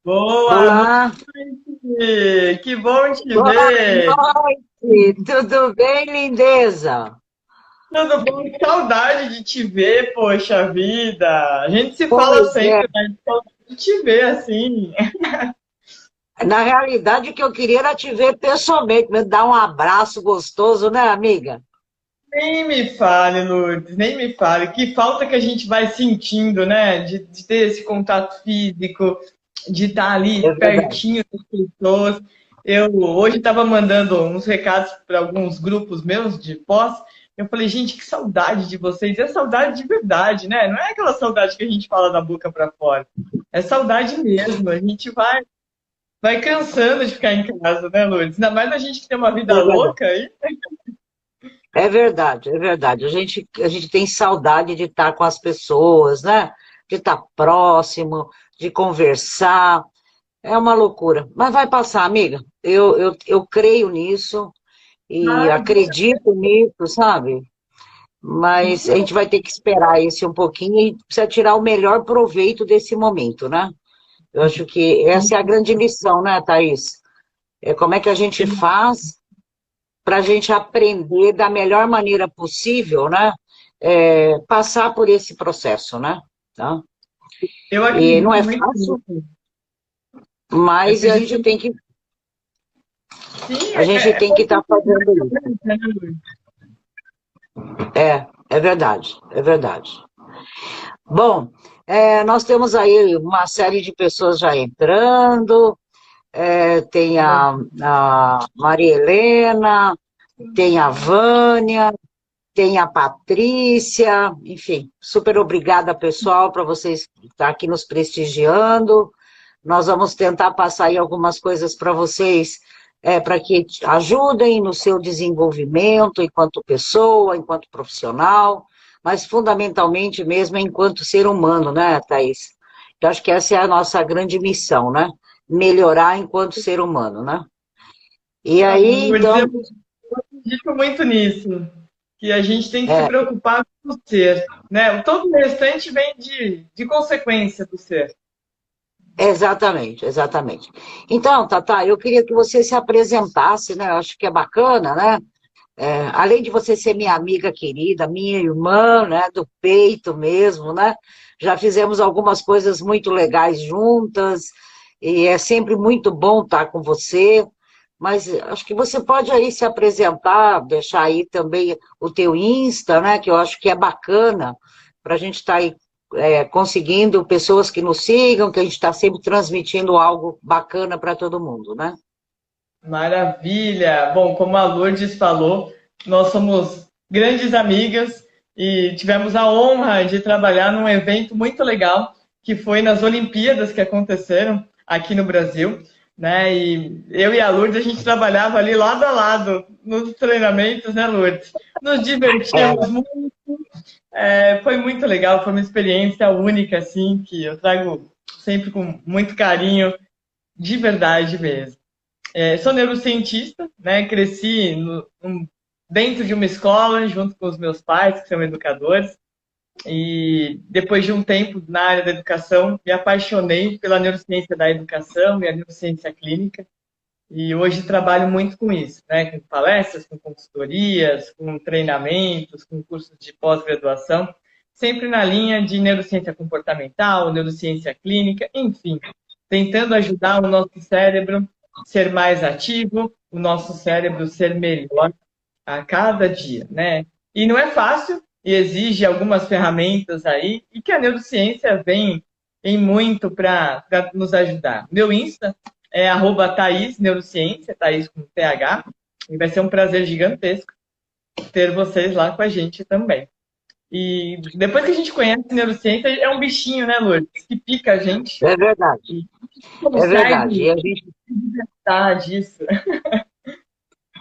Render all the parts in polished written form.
Boa Olá, noite! Que bom te boa ver! noite, tudo bem, lindeza? Tudo bom? Que saudade de te ver, poxa vida! A gente se fala Pois é, sempre, mas que saudade de te ver assim. na realidade o que eu queria era te ver pessoalmente, me dar um abraço gostoso, né, amiga? Nem me fale, Lourdes, nem me fale. Que falta que a gente vai sentindo, né? De ter esse contato físico, de estar ali É verdade. pertinho das pessoas. Eu hoje estava mandando uns recados para alguns grupos meus de pós. Eu falei, gente, que saudade de vocês. É saudade de verdade, né? Não é aquela saudade que a gente fala da boca para fora. É saudade mesmo. A gente vai cansando de ficar em casa, né, Lourdes? Ainda mais a gente que tem uma vida É verdade. louca aí. É verdade, é verdade. A gente tem saudade de estar com as pessoas, né? De estar próximo, de conversar. É uma loucura. Mas vai passar, amiga. Eu creio nisso e Ai, acredito nisso, sabe? Mas a gente vai ter que esperar esse um pouquinho e precisa tirar o melhor proveito desse momento, né? Eu acho que essa é a grande lição, né, Thaís? É como é que a gente faz para a gente aprender da melhor maneira possível, né? Passar por esse processo, né? Tá? eu E não acredito é muito fácil, nisso. Eu mas a acredito gente muito. tem que Sim, a gente é tem que estar fazendo isso. importante, né, Lu? É verdade, é verdade. Bom, nós temos aí uma série de pessoas já entrando. Tem a Maria Helena, tem a Vânia, tem a Patrícia, enfim, super obrigada, pessoal, para vocês estar aqui nos prestigiando. Nós vamos tentar passar aí algumas coisas para vocês, para que ajudem no seu desenvolvimento enquanto pessoa, enquanto profissional, mas fundamentalmente mesmo enquanto ser humano, né, Thaís? Eu acho que essa é a nossa grande missão, né? Melhorar enquanto ser humano, né? E Ah, aí, Lourdes, eu então, acredito muito nisso, que a gente tem que se é, preocupar com o ser, né? Todo o restante vem de consequência do ser. exatamente, exatamente. Então, Tata, eu queria que você se apresentasse, né? Eu acho que é bacana, né? Além de você ser minha amiga querida, minha irmã, né? Do peito mesmo, né? Já fizemos algumas coisas muito legais juntas, e é sempre muito bom estar com você. Mas acho que você pode aí se apresentar, deixar aí também o teu Insta, né? Que eu acho que é bacana para a gente estar aí conseguindo pessoas que nos sigam, que a gente está sempre transmitindo algo bacana para todo mundo, né? Maravilha! Bom, como a Lourdes falou, nós somos grandes amigas e tivemos a honra de trabalhar num evento muito legal que foi nas Olimpíadas que aconteceram aqui no Brasil, né? E eu e a Lourdes a gente trabalhava ali lado a lado nos treinamentos, né, Lourdes? Nos divertimos É, muito, foi muito legal, foi uma experiência única, assim, que eu trago sempre com muito carinho, de verdade mesmo. Sou neurocientista, né? Cresci dentro de uma escola, junto com os meus pais, que são educadores, e depois de um tempo na área da educação, me apaixonei pela neurociência da educação e a neurociência clínica, e hoje trabalho muito com isso, né? Com palestras, com consultorias, com treinamentos, com cursos de pós-graduação, sempre na linha de neurociência comportamental, neurociência clínica, enfim, tentando ajudar o nosso cérebro ser mais ativo, o nosso cérebro ser melhor a cada dia, né? E não é fácil e exige algumas ferramentas aí e que a neurociência vem em muito para nos ajudar. Meu Insta é @Thaís Neurociência, Thaís com TH, e vai ser um prazer gigantesco ter vocês lá com a gente também. E depois que a gente conhece neurociência, é um bichinho, né, Lourdes? Que pica a gente é verdade, e é verdade. consegue E a gente gostar disso.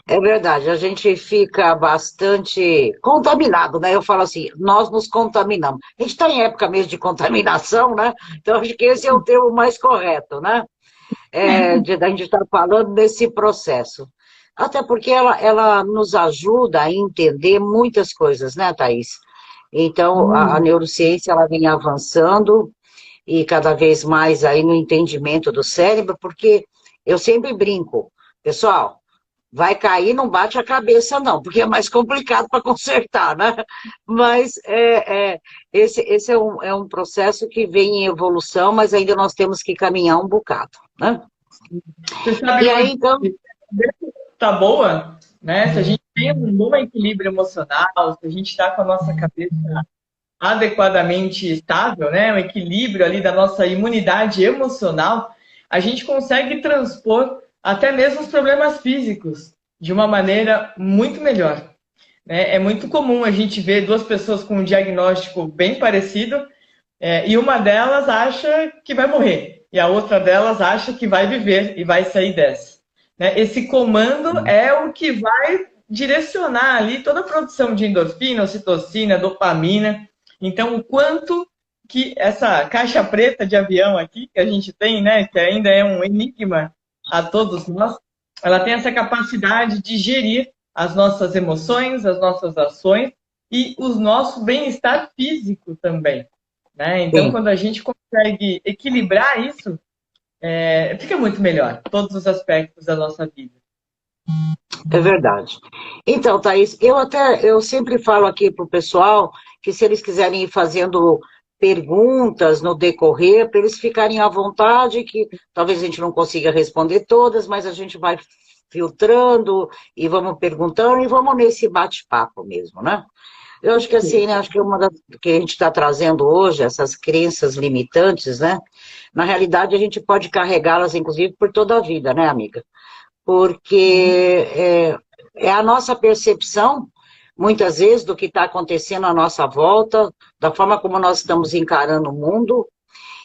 É verdade, a gente fica bastante contaminado, né? Eu falo assim, nós nos contaminamos. A gente está em época mesmo de contaminação, né? Então, acho que esse é o termo mais correto, né? A gente estar falando desse processo. Até porque ela nos ajuda a entender muitas coisas, né, Thaís? Então, a neurociência ela vem avançando e cada vez mais aí no entendimento do cérebro, porque eu sempre brinco, pessoal, vai cair, não bate a cabeça, não, porque é mais complicado para consertar, né? Mas esse é um processo que vem em evolução, mas ainda nós temos que caminhar um bocado, né? Você sabe E que aí, então, tá boa, né? Se a gente tem um bom equilíbrio emocional, se a gente está com a nossa cabeça adequadamente estável, né? Um equilíbrio ali da nossa imunidade emocional, a gente consegue transpor até mesmo os problemas físicos de uma maneira muito melhor, né? É muito comum a gente ver duas pessoas com um diagnóstico bem parecido, e uma delas acha que vai morrer, e a outra delas acha que vai viver e vai sair dessa. Né? Esse comando é o que vai direcionar ali toda a produção de endorfina, ocitocina, dopamina. Então, o quanto que essa caixa preta de avião aqui, que a gente tem, né, que ainda é um enigma a todos nós, ela tem essa capacidade de gerir as nossas emoções, as nossas ações e o nosso bem-estar físico também. Né? Então, sim, quando a gente consegue equilibrar isso, fica muito melhor, todos os aspectos da nossa vida. é verdade. Então, Thaís, eu sempre falo aqui para o pessoal que se eles quiserem ir fazendo perguntas no decorrer, para eles ficarem à vontade, que talvez a gente não consiga responder todas, mas a gente vai filtrando e vamos perguntando e vamos nesse bate-papo mesmo, né? Eu acho que assim, né, acho que uma das que a gente está trazendo hoje, essas crenças limitantes, né? Na realidade, a gente pode carregá-las, inclusive, por toda a vida, né, amiga? Porque é a nossa percepção, muitas vezes, do que está acontecendo à nossa volta, da forma como nós estamos encarando o mundo,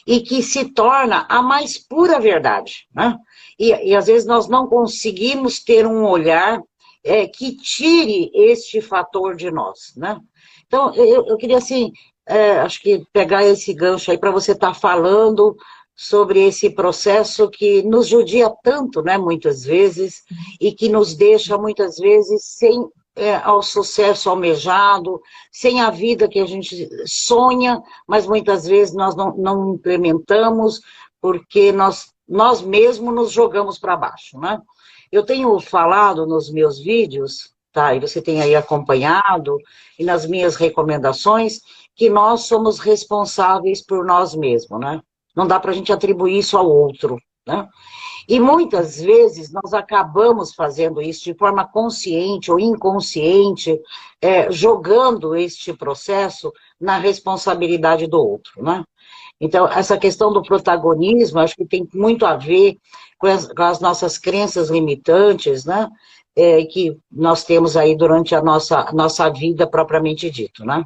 e que se torna a mais pura verdade, né? E às vezes nós não conseguimos ter um olhar que tire este fator de nós, né? Então, eu queria, assim, acho que pegar esse gancho aí para você estar falando sobre esse processo que nos judia tanto, né, muitas vezes, e que nos deixa, muitas vezes, sem ao sucesso almejado, sem a vida que a gente sonha, mas muitas vezes nós não implementamos, porque nós mesmos nos jogamos para baixo, né? Eu tenho falado nos meus vídeos, tá, e você tem aí acompanhado, e nas minhas recomendações, que nós somos responsáveis por nós mesmos, né? Não dá para a gente atribuir isso ao outro, né? E muitas vezes nós acabamos fazendo isso de forma consciente ou inconsciente, jogando este processo na responsabilidade do outro, né? Então, essa questão do protagonismo, acho que tem muito a ver com as nossas crenças limitantes, né? Que nós temos aí durante a nossa vida propriamente dito, né?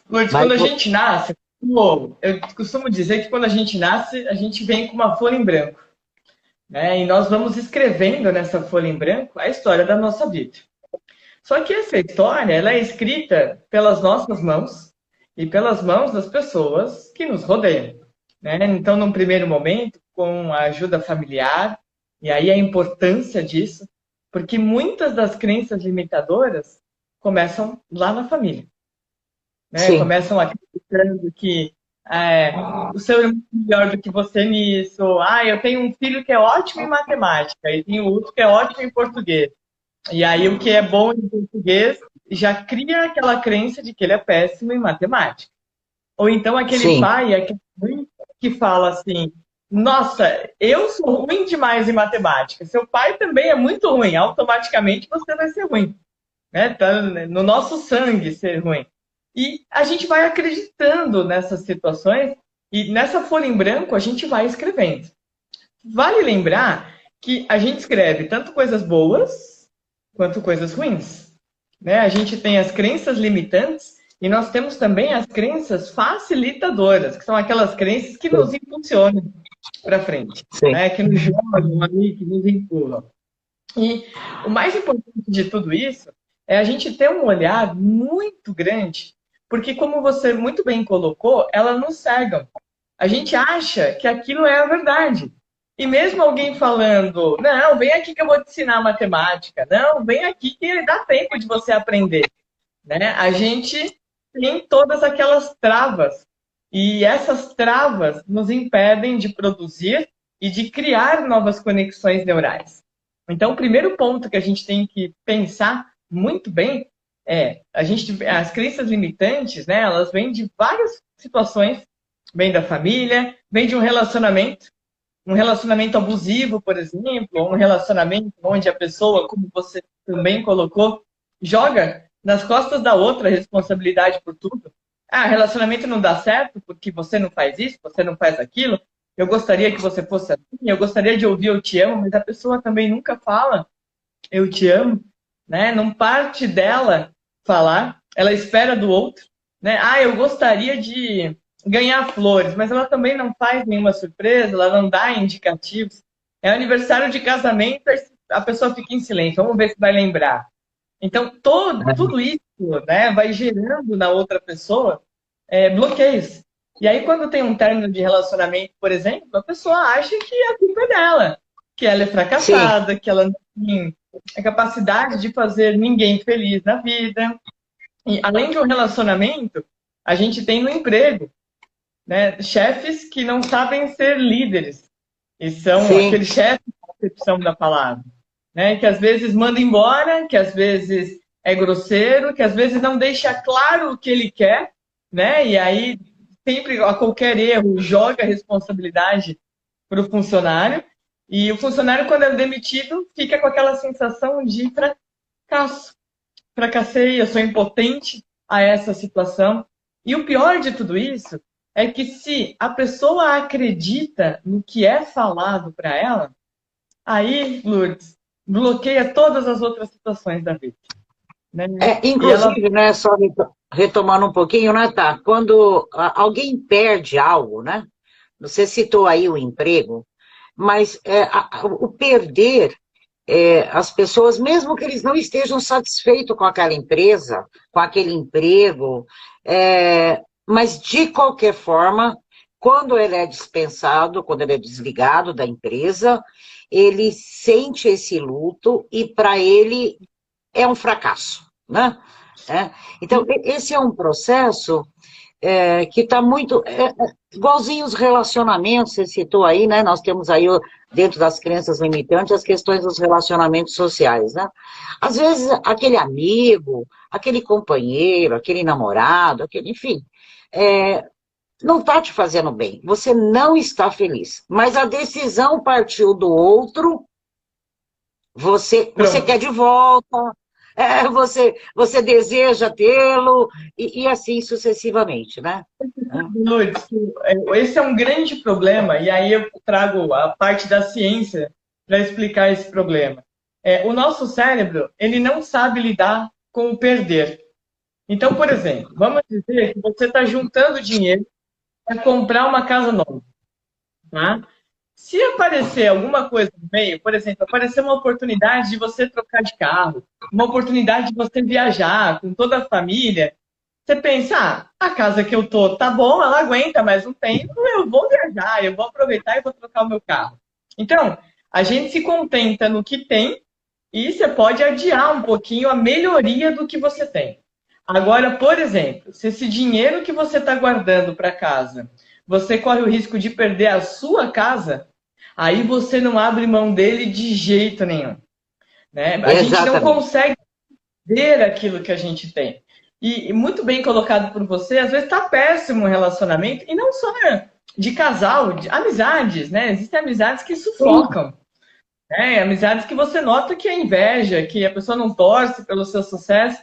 Lourdes, Mas, quando a gente nasce, eu costumo dizer que quando a gente nasce, a gente vem com uma folha em branco. Né? E nós vamos escrevendo nessa folha em branco a história da nossa vida. Só que essa história ela é escrita pelas nossas mãos e pelas mãos das pessoas que nos rodeiam. Né? Então, num primeiro momento, com a ajuda familiar, e aí a importância disso, porque muitas das crenças limitadoras começam lá na família. Né? sim, Começam acreditando que o seu irmão é melhor do que você nisso. Eu tenho um filho que é ótimo em matemática e tenho outro que é ótimo em português. E aí o que é bom em português já cria aquela crença de que ele é péssimo em matemática. Ou então aquele sim, pai, aquele mãe que fala assim, nossa, eu sou ruim demais em matemática. Seu pai também é muito ruim. Automaticamente você vai ser ruim. Né? Tá no nosso sangue ser ruim. E a gente vai acreditando nessas situações e nessa folha em branco a gente vai escrevendo. Vale lembrar que a gente escreve tanto coisas boas quanto coisas ruins. Né? A gente tem as crenças limitantes e nós temos também as crenças facilitadoras, que são aquelas crenças que nos impulsionam para frente, sim, né? Que nos jogam ali, que nos empurram. E o mais importante de tudo isso é a gente ter um olhar muito grande, porque como você muito bem colocou, elas nos cegam. A gente acha que aquilo é a verdade. E mesmo alguém falando, não, vem aqui que eu vou te ensinar matemática, não, vem aqui que dá tempo de você aprender. Né? A gente tem todas aquelas travas E essas travas nos impedem de produzir e de criar novas conexões neurais. Então, o primeiro ponto que a gente tem que pensar muito bem as crenças limitantes, né, elas vêm de várias situações, vêm da família, vêm de um relacionamento abusivo, por exemplo, ou um relacionamento onde a pessoa, como você também colocou, joga nas costas da outra a responsabilidade por tudo. Ah, relacionamento não dá certo porque você não faz isso, você não faz aquilo. Eu gostaria que você fosse assim, eu gostaria de ouvir eu te amo, mas a pessoa também nunca fala eu te amo, né? Não parte dela falar, ela espera do outro, né? Ah, eu gostaria de ganhar flores, mas ela também não faz nenhuma surpresa, ela não dá indicativos. É aniversário de casamento, a pessoa fica em silêncio, vamos ver se vai lembrar. Então, tudo isso, né, vai gerando na outra pessoa bloqueios. E aí, quando tem um término de relacionamento, por exemplo, a pessoa acha que a culpa é dela, que ela é Sim, fracassada, que ela não tem a capacidade de fazer ninguém feliz na vida. E além de um relacionamento, a gente tem no emprego, né, chefes que não sabem ser líderes. E são sim. aqueles chefes na acepção da palavra, né, que às vezes manda embora, que às vezes é grosseiro, que às vezes não deixa claro o que ele quer, né? E aí sempre a qualquer erro joga a responsabilidade para o funcionário. E o funcionário, quando é demitido, fica com aquela sensação de fracasso. Fracassei, eu sou impotente a essa situação. E o pior de tudo isso é que se a pessoa acredita no que é falado para ela, aí, Lourdes, bloqueia todas as outras situações da vida. Né? E ela. Inclusive, né, só retomando um pouquinho, né, tá? Quando alguém perde algo, né? Você citou aí o emprego, mas o perder, as pessoas, mesmo que eles não estejam satisfeitos com aquela empresa, com aquele emprego, mas de qualquer forma, quando ele é dispensado, quando ele é desligado da empresa, ele sente esse luto e para ele é um fracasso, né? Então, esse é um processo que está muito. Igualzinho os relacionamentos, você citou aí, né? Nós temos aí, dentro das crenças limitantes, as questões dos relacionamentos sociais, né? Às vezes, aquele amigo, aquele companheiro, aquele namorado, enfim, não está te fazendo bem, você não está feliz, mas a decisão partiu do outro, você Pronto. quer de volta, você deseja tê-lo, e assim sucessivamente, né? Lourdes, esse é um grande problema, e aí eu trago a parte da ciência para explicar esse problema. O nosso cérebro, ele não sabe lidar com o perder. Então, por exemplo, vamos dizer que você está juntando dinheiro para comprar uma casa nova, tá? Se aparecer alguma coisa no meio, por exemplo, aparecer uma oportunidade de você trocar de carro, uma oportunidade de você viajar com toda a família, você pensa, a casa que eu tô tá bom, ela aguenta mais um tempo, eu vou viajar, eu vou aproveitar e vou trocar o meu carro. Então, a gente se contenta no que tem e você pode adiar um pouquinho a melhoria do que você tem. Agora, por exemplo, se esse dinheiro que você está guardando para casa, você corre o risco de perder a sua casa, aí você não abre mão dele de jeito nenhum. Né? A gente não Exatamente. consegue ver aquilo que a gente tem. E muito bem colocado por você, às vezes está péssimo o relacionamento, e não só de casal, de amizades, né? Existem amizades que Sim, sufocam. Amizades que você nota que é inveja, que a pessoa não torce pelo seu sucesso,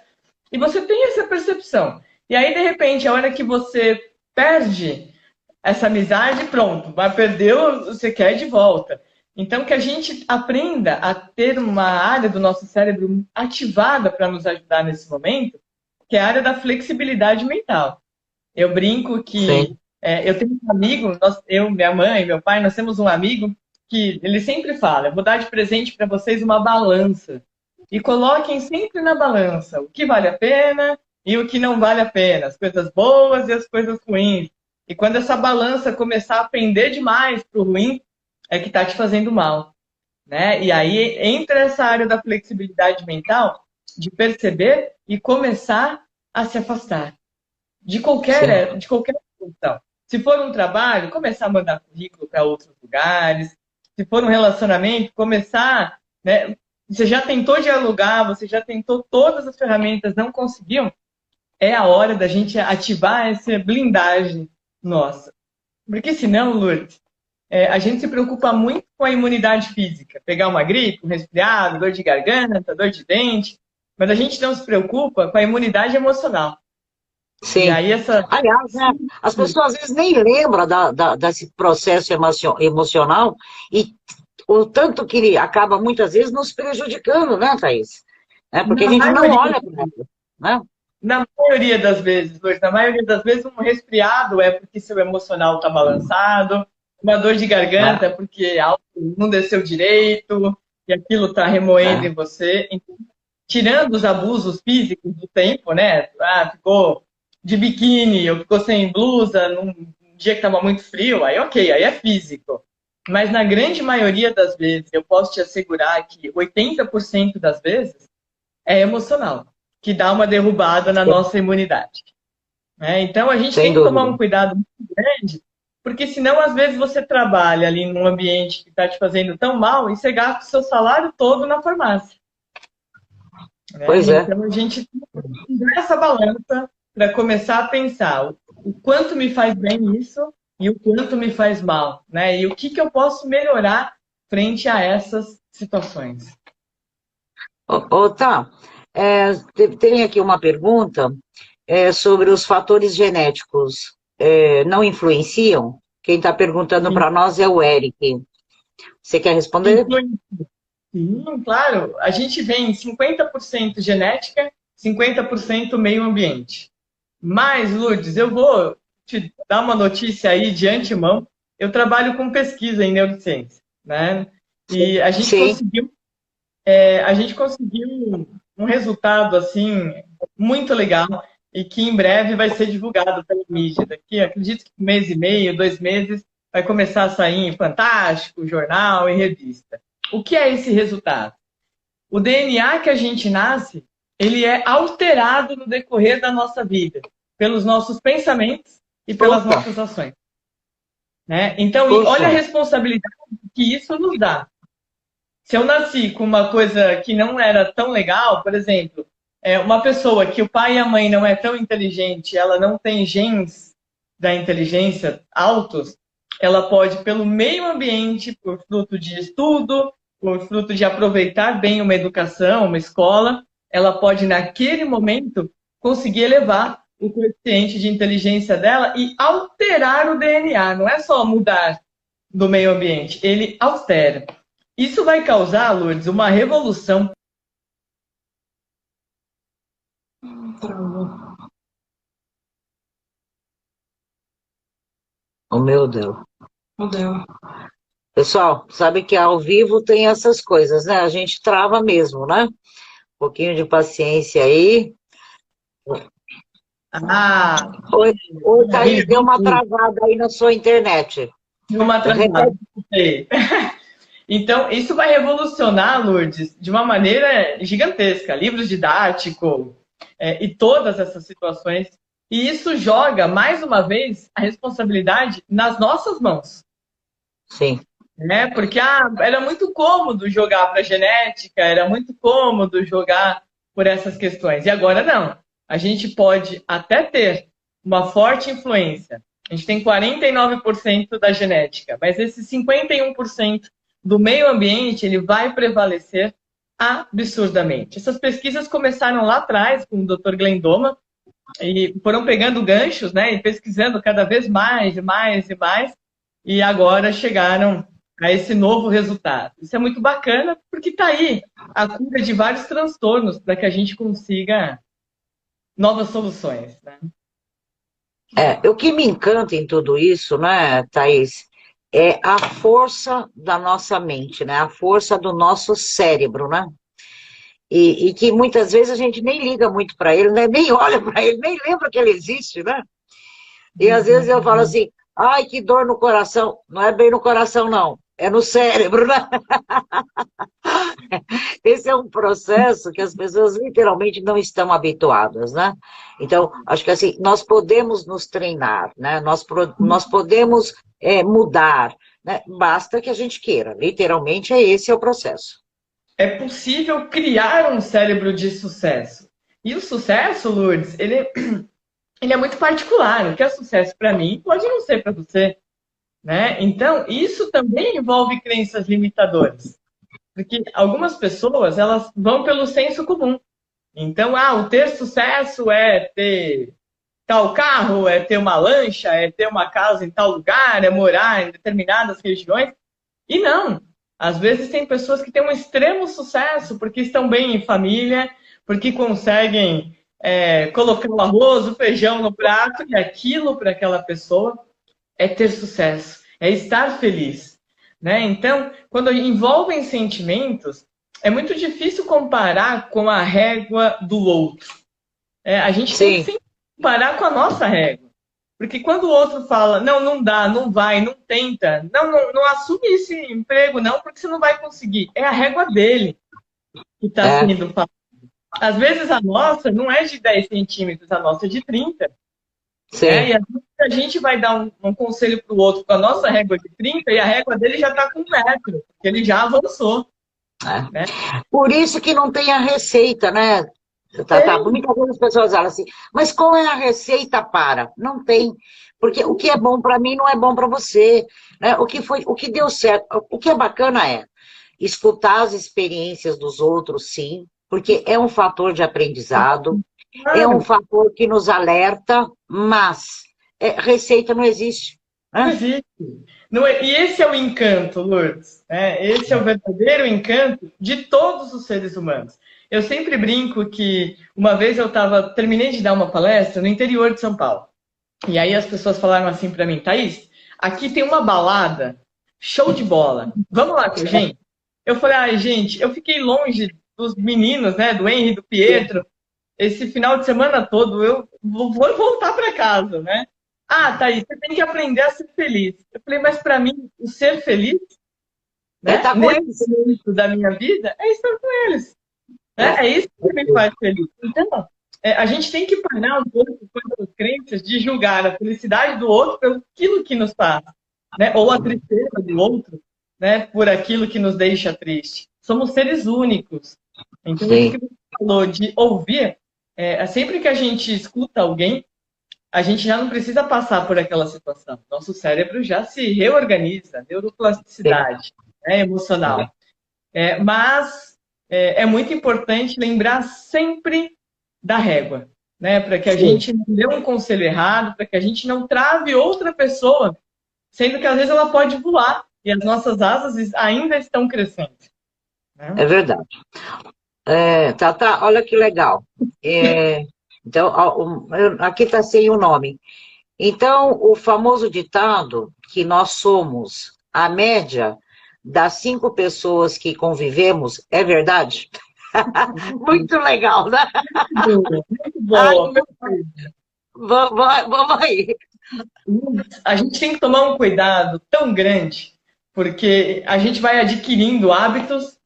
e você tem essa percepção. E aí, de repente, a hora que você perde essa amizade, pronto, vai perder, você quer de volta. Então, que a gente aprenda a ter uma área do nosso cérebro ativada para nos ajudar nesse momento, que é a área da flexibilidade mental. Eu brinco que sim. eu tenho um amigo, eu, minha mãe, meu pai, nós temos um amigo que ele sempre fala: eu vou dar de presente para vocês uma balança. E coloquem sempre na balança o que vale a pena e o que não vale a pena, as coisas boas e as coisas ruins. E quando essa balança começar a pender demais para o ruim, é que está te fazendo mal. Né? E aí entra essa área da flexibilidade mental, de perceber e começar a se afastar de Sim. qualquer função. Se for um trabalho, começar a mandar currículo para outros lugares. Se for um relacionamento, começar, né? Você já tentou dialogar, você já tentou todas as ferramentas, não conseguiu? É a hora da gente ativar essa blindagem nossa. Porque senão, Lourdes, a gente se preocupa muito com a imunidade física. Pegar uma gripe, um resfriado, dor de garganta, dor de dente. Mas a gente não se preocupa com a imunidade emocional. E Sim. aí Aliás, né, as pessoas às vezes nem lembram desse processo emocional e o tanto que ele acaba muitas vezes nos prejudicando, né, Thaís? Porque a na gente não maioria, olha para isso, né? na maioria das vezes, Lourdes, na maioria das vezes, um resfriado é porque seu emocional está balançado, uma dor de Né? garganta é porque algo não desceu direito e aquilo está remoendo Né? em você. Então, tirando os abusos físicos do tempo, né? Ah, ficou de biquíni, ou ficou sem blusa num dia que estava muito frio, aí ok, aí é físico. Mas na grande maioria das vezes, eu posso te assegurar que 80% das vezes é emocional, que dá uma derrubada na nossa imunidade. Né? Então a gente Sem tem que tomar dúvida. um cuidado muito grande, porque senão às vezes você trabalha ali num ambiente que está te fazendo tão mal e você gasta o seu salário todo na farmácia. Né? Pois é. Então a gente tem que dar essa balança para começar a pensar o quanto me faz bem isso e o quanto me faz mal, né? E o que eu posso melhorar frente a essas situações. Tá. Tem aqui uma pergunta sobre os fatores genéticos. Não influenciam? Quem está perguntando para nós é o Eric. Você quer responder? Sim, claro. A gente vem 50% genética, 50% meio ambiente. Mas, Lourdes, eu vou te dar uma notícia aí de antemão. Eu trabalho com pesquisa em neurociência, né? E Sim. a gente conseguiu um resultado assim muito legal e que em breve vai ser divulgado pela mídia. Daqui, acredito que um mês e meio, 2 meses, vai começar a sair em Fantástico, jornal e revista. O que é esse resultado? O DNA que a gente nasce, ele é alterado no decorrer da nossa vida, pelos nossos pensamentos e pelas Puta, nossas ações. Né? Então, olha puxa. a responsabilidade que isso nos dá. Se eu nasci com uma coisa que não era tão legal, por exemplo, uma pessoa que o pai e a mãe não é tão inteligente, ela não tem genes da inteligência altos, ela pode, pelo meio ambiente, por fruto de estudo, por fruto de aproveitar bem uma educação, uma escola, ela pode, naquele momento, conseguir elevar o coeficiente de inteligência dela e alterar o DNA. Não é só mudar do meio ambiente, ele altera. Isso vai causar, Lourdes, uma revolução. Oh, meu Deus. Meu Deus. Pessoal, sabe que ao vivo tem essas coisas, né? A gente trava mesmo, né? Um pouquinho de paciência aí. Ah, Oi, Thaís, deu uma travada aí na sua internet. uma travada. Então, isso vai revolucionar, Lourdes, de uma maneira gigantesca. Livros didáticos e todas essas situações. E isso joga, mais uma vez, a responsabilidade nas nossas mãos. Sim. Né? Porque era muito cômodo jogar para a genética, era muito cômodo jogar por essas questões. E agora não. A gente pode até ter uma forte influência. A gente tem 49% da genética, mas esse 51% do meio ambiente ele vai prevalecer absurdamente. Essas pesquisas começaram lá atrás com o Dr. Glendoma e foram pegando ganchos, né, e pesquisando cada vez mais e mais e mais, e agora chegaram a esse novo resultado. Isso é muito bacana, porque está aí a cura de vários transtornos para que a gente consiga novas soluções. Né? O que me encanta em tudo isso, né, Thaís, é a força da nossa mente, né? A força do nosso cérebro, né? E que muitas vezes a gente nem liga muito para ele, né? Nem olha para ele, nem lembra que ele existe, né? E às vezes eu falo assim, ai, que dor no coração. Não é bem no coração, não. É no cérebro, né? Esse é um processo que as pessoas literalmente não estão habituadas, né? Então, acho que assim, nós podemos nos treinar, né? Nós podemos mudar, né? Basta que a gente queira. Literalmente, esse é o processo. É possível criar um cérebro de sucesso. E o sucesso, Lourdes, ele é muito particular. O que é sucesso para mim pode não ser para você, né? Então, isso também envolve crenças limitadoras. Porque algumas pessoas, elas vão pelo senso comum. Então, o ter sucesso é ter tal carro, é ter uma lancha, é ter uma casa em tal lugar, é morar em determinadas regiões. E não. Às vezes tem pessoas que têm um extremo sucesso porque estão bem em família, porque conseguem colocar o arroz, o feijão no prato, e aquilo para aquela pessoa é ter sucesso, é estar feliz. Né? Então, quando envolvem sentimentos, é muito difícil comparar com a régua do outro. A gente tem que Sim, sempre comparar com a nossa régua. Porque quando o outro fala, não, não dá, não vai, não tenta, não assume esse emprego, não, porque você não vai conseguir. É a régua dele que está é, sendo falada. Às vezes a nossa não é de 10 centímetros, a nossa é de 30. Né? E sim. às vezes a gente vai dar um conselho para o outro com a nossa régua de 30 e a régua dele já está com 1 metro, porque ele já avançou. É. Né? Por isso que não tem a receita, né? Tá. Tem. Muitas vezes as pessoas falam assim, mas qual é a receita para? Não tem. Porque o que é bom para mim não é bom para você. Né? O que deu certo, o que é bacana é escutar as experiências dos outros, sim, porque é um fator de aprendizado, é um Claro, fator que nos alerta, mas receita não existe. não Né? existe. Não é, e esse é o encanto, Lourdes. Né? Esse é o verdadeiro encanto de todos os seres humanos. Eu sempre brinco que uma vez terminei de dar uma palestra no interior de São Paulo. E aí as pessoas falaram assim para mim, Thaís, aqui tem uma balada, show de bola. Vamos lá com a gente? Eu falei, gente, eu fiquei longe dos meninos, né, do Henry, do Pietro, esse final de semana todo, eu vou voltar para casa, né? Thaís, você tem que aprender a ser feliz. Eu falei, mas para mim, o ser feliz, né, Tá com nesse eles. momento da minha vida, é estar com eles. Né? É isso que me faz feliz. Então, a gente tem que parar um pouco com essas crenças de julgar a felicidade do outro pelo aquilo que nos faz, né? Ou a tristeza do outro, né? Por aquilo que nos deixa triste. Somos seres únicos. Então, isso que Sim, você falou de ouvir, sempre que a gente escuta alguém, a gente já não precisa passar por aquela situação. Nosso cérebro já se reorganiza, sim. neuroplasticidade, né, emocional. Mas é muito importante lembrar sempre da régua, né? Para que a Sim. gente não dê um conselho errado, para que a gente não trave outra pessoa, sendo que às vezes ela pode voar e as nossas asas ainda estão crescendo. Né? É verdade. Tá, olha que legal. Então, aqui está sem o nome. Então, o famoso ditado que nós somos a média das 5 pessoas que convivemos é verdade? Muito legal, né? Muito Ai, boa. vamos aí. A gente tem que tomar um cuidado tão grande, porque a gente vai adquirindo hábitos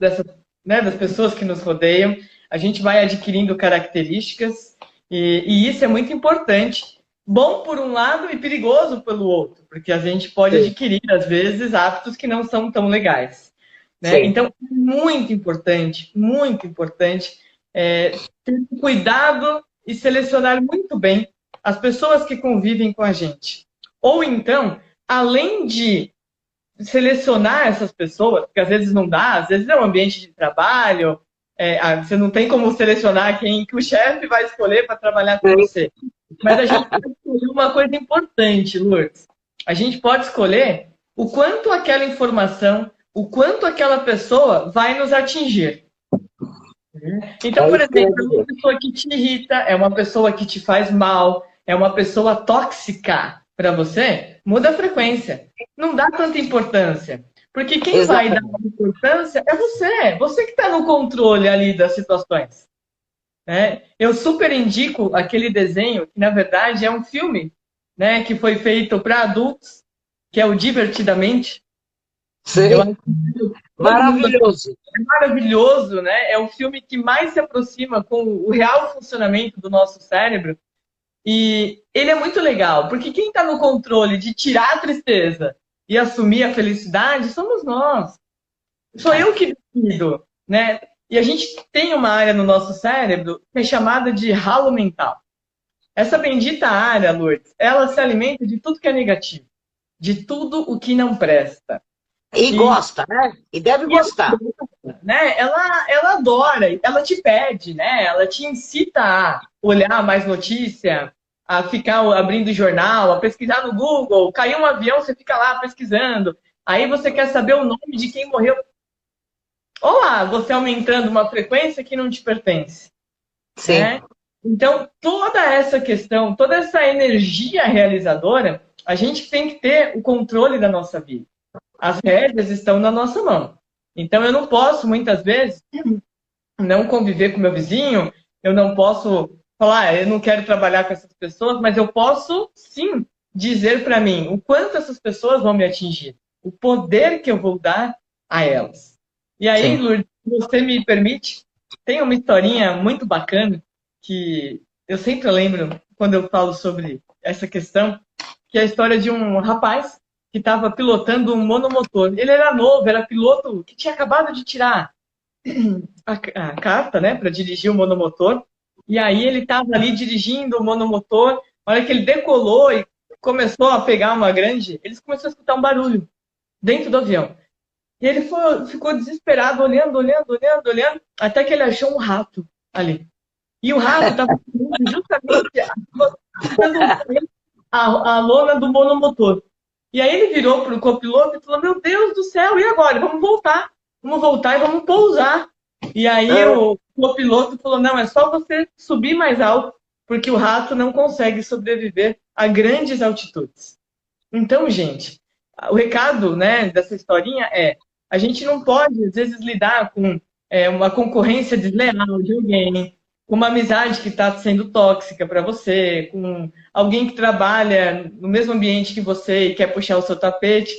né, das pessoas que nos rodeiam, a gente vai adquirindo características, e isso é muito importante. Bom por um lado e perigoso pelo outro, porque a gente pode Sim, adquirir, às vezes, hábitos que não são tão legais. Né? sim, Então, muito importante ter cuidado e selecionar muito bem as pessoas que convivem com a gente. Ou então, além de selecionar essas pessoas, porque às vezes não dá, às vezes é um ambiente de trabalho, você não tem como selecionar quem que o chefe vai escolher para trabalhar com sim. você. Mas a gente pode escolher uma coisa importante, Lourdes. A gente pode escolher o quanto aquela informação, o quanto aquela pessoa vai nos atingir. Então, É por isso que eu exemplo, ia é uma dizer. pessoa que te irrita, é uma pessoa que te faz mal, é uma pessoa tóxica para você, muda a frequência. Não dá tanta importância. Porque quem vai dar Exatamente. importância é você que está no controle ali das situações. Né? Eu super indico aquele desenho, que na verdade é um filme, né, que foi feito para adultos, que é o Divertidamente. Eu Sim, acho que todo mundo maravilhoso. é maravilhoso, né? É o filme que mais se aproxima com o real funcionamento do nosso cérebro. E ele é muito legal, porque quem está no controle de tirar a tristeza e assumir a felicidade somos nós. Sou eu que decido, né? E a gente tem uma área no nosso cérebro que é chamada de ralo mental. Essa bendita área, Lourdes, ela se alimenta de tudo que é negativo, de tudo o que não presta. E E, gosta, né? E deve e gostar. né, ela adora, ela te pede, né? Ela te incita a olhar mais notícia, a ficar abrindo jornal, a pesquisar no Google. Caiu um avião, você fica lá pesquisando. Aí você quer saber o nome de quem morreu. Olá, você aumentando uma frequência que não te pertence, Sim, né? Então, toda essa questão, toda essa energia realizadora, a gente tem que ter o controle da nossa vida. As rédeas estão na nossa mão. Então, eu não posso, muitas vezes, não conviver com meu vizinho, eu não posso falar, eu não quero trabalhar com essas pessoas, mas eu posso, sim, dizer para mim o quanto essas pessoas vão me atingir, o poder que eu vou dar a elas. E aí, sim. Lourdes, se você me permite, tem uma historinha muito bacana que eu sempre lembro quando eu falo sobre essa questão, que é a história de um rapaz que estava pilotando um monomotor. Ele era novo, era piloto que tinha acabado de tirar a carta, né, para dirigir o monomotor. E aí ele estava ali dirigindo o monomotor. A hora que ele decolou e começou a pegar uma grande, eles começaram a escutar um barulho dentro do avião. E ele ficou desesperado, olhando, olhando, olhando, olhando, até que ele achou um rato ali. E o rato estava justamente tentando a lona do monomotor. E aí ele virou para o copiloto e falou: Meu Deus do céu, e agora? Vamos voltar. Vamos voltar e vamos pousar. E aí Ah, o copiloto falou: Não, é só você subir mais alto, porque o rato não consegue sobreviver a grandes altitudes. Então, gente, o recado, né, dessa historinha é: a gente não pode, às vezes, lidar com uma concorrência desleal de alguém, com uma amizade que está sendo tóxica para você, com alguém que trabalha no mesmo ambiente que você e quer puxar o seu tapete.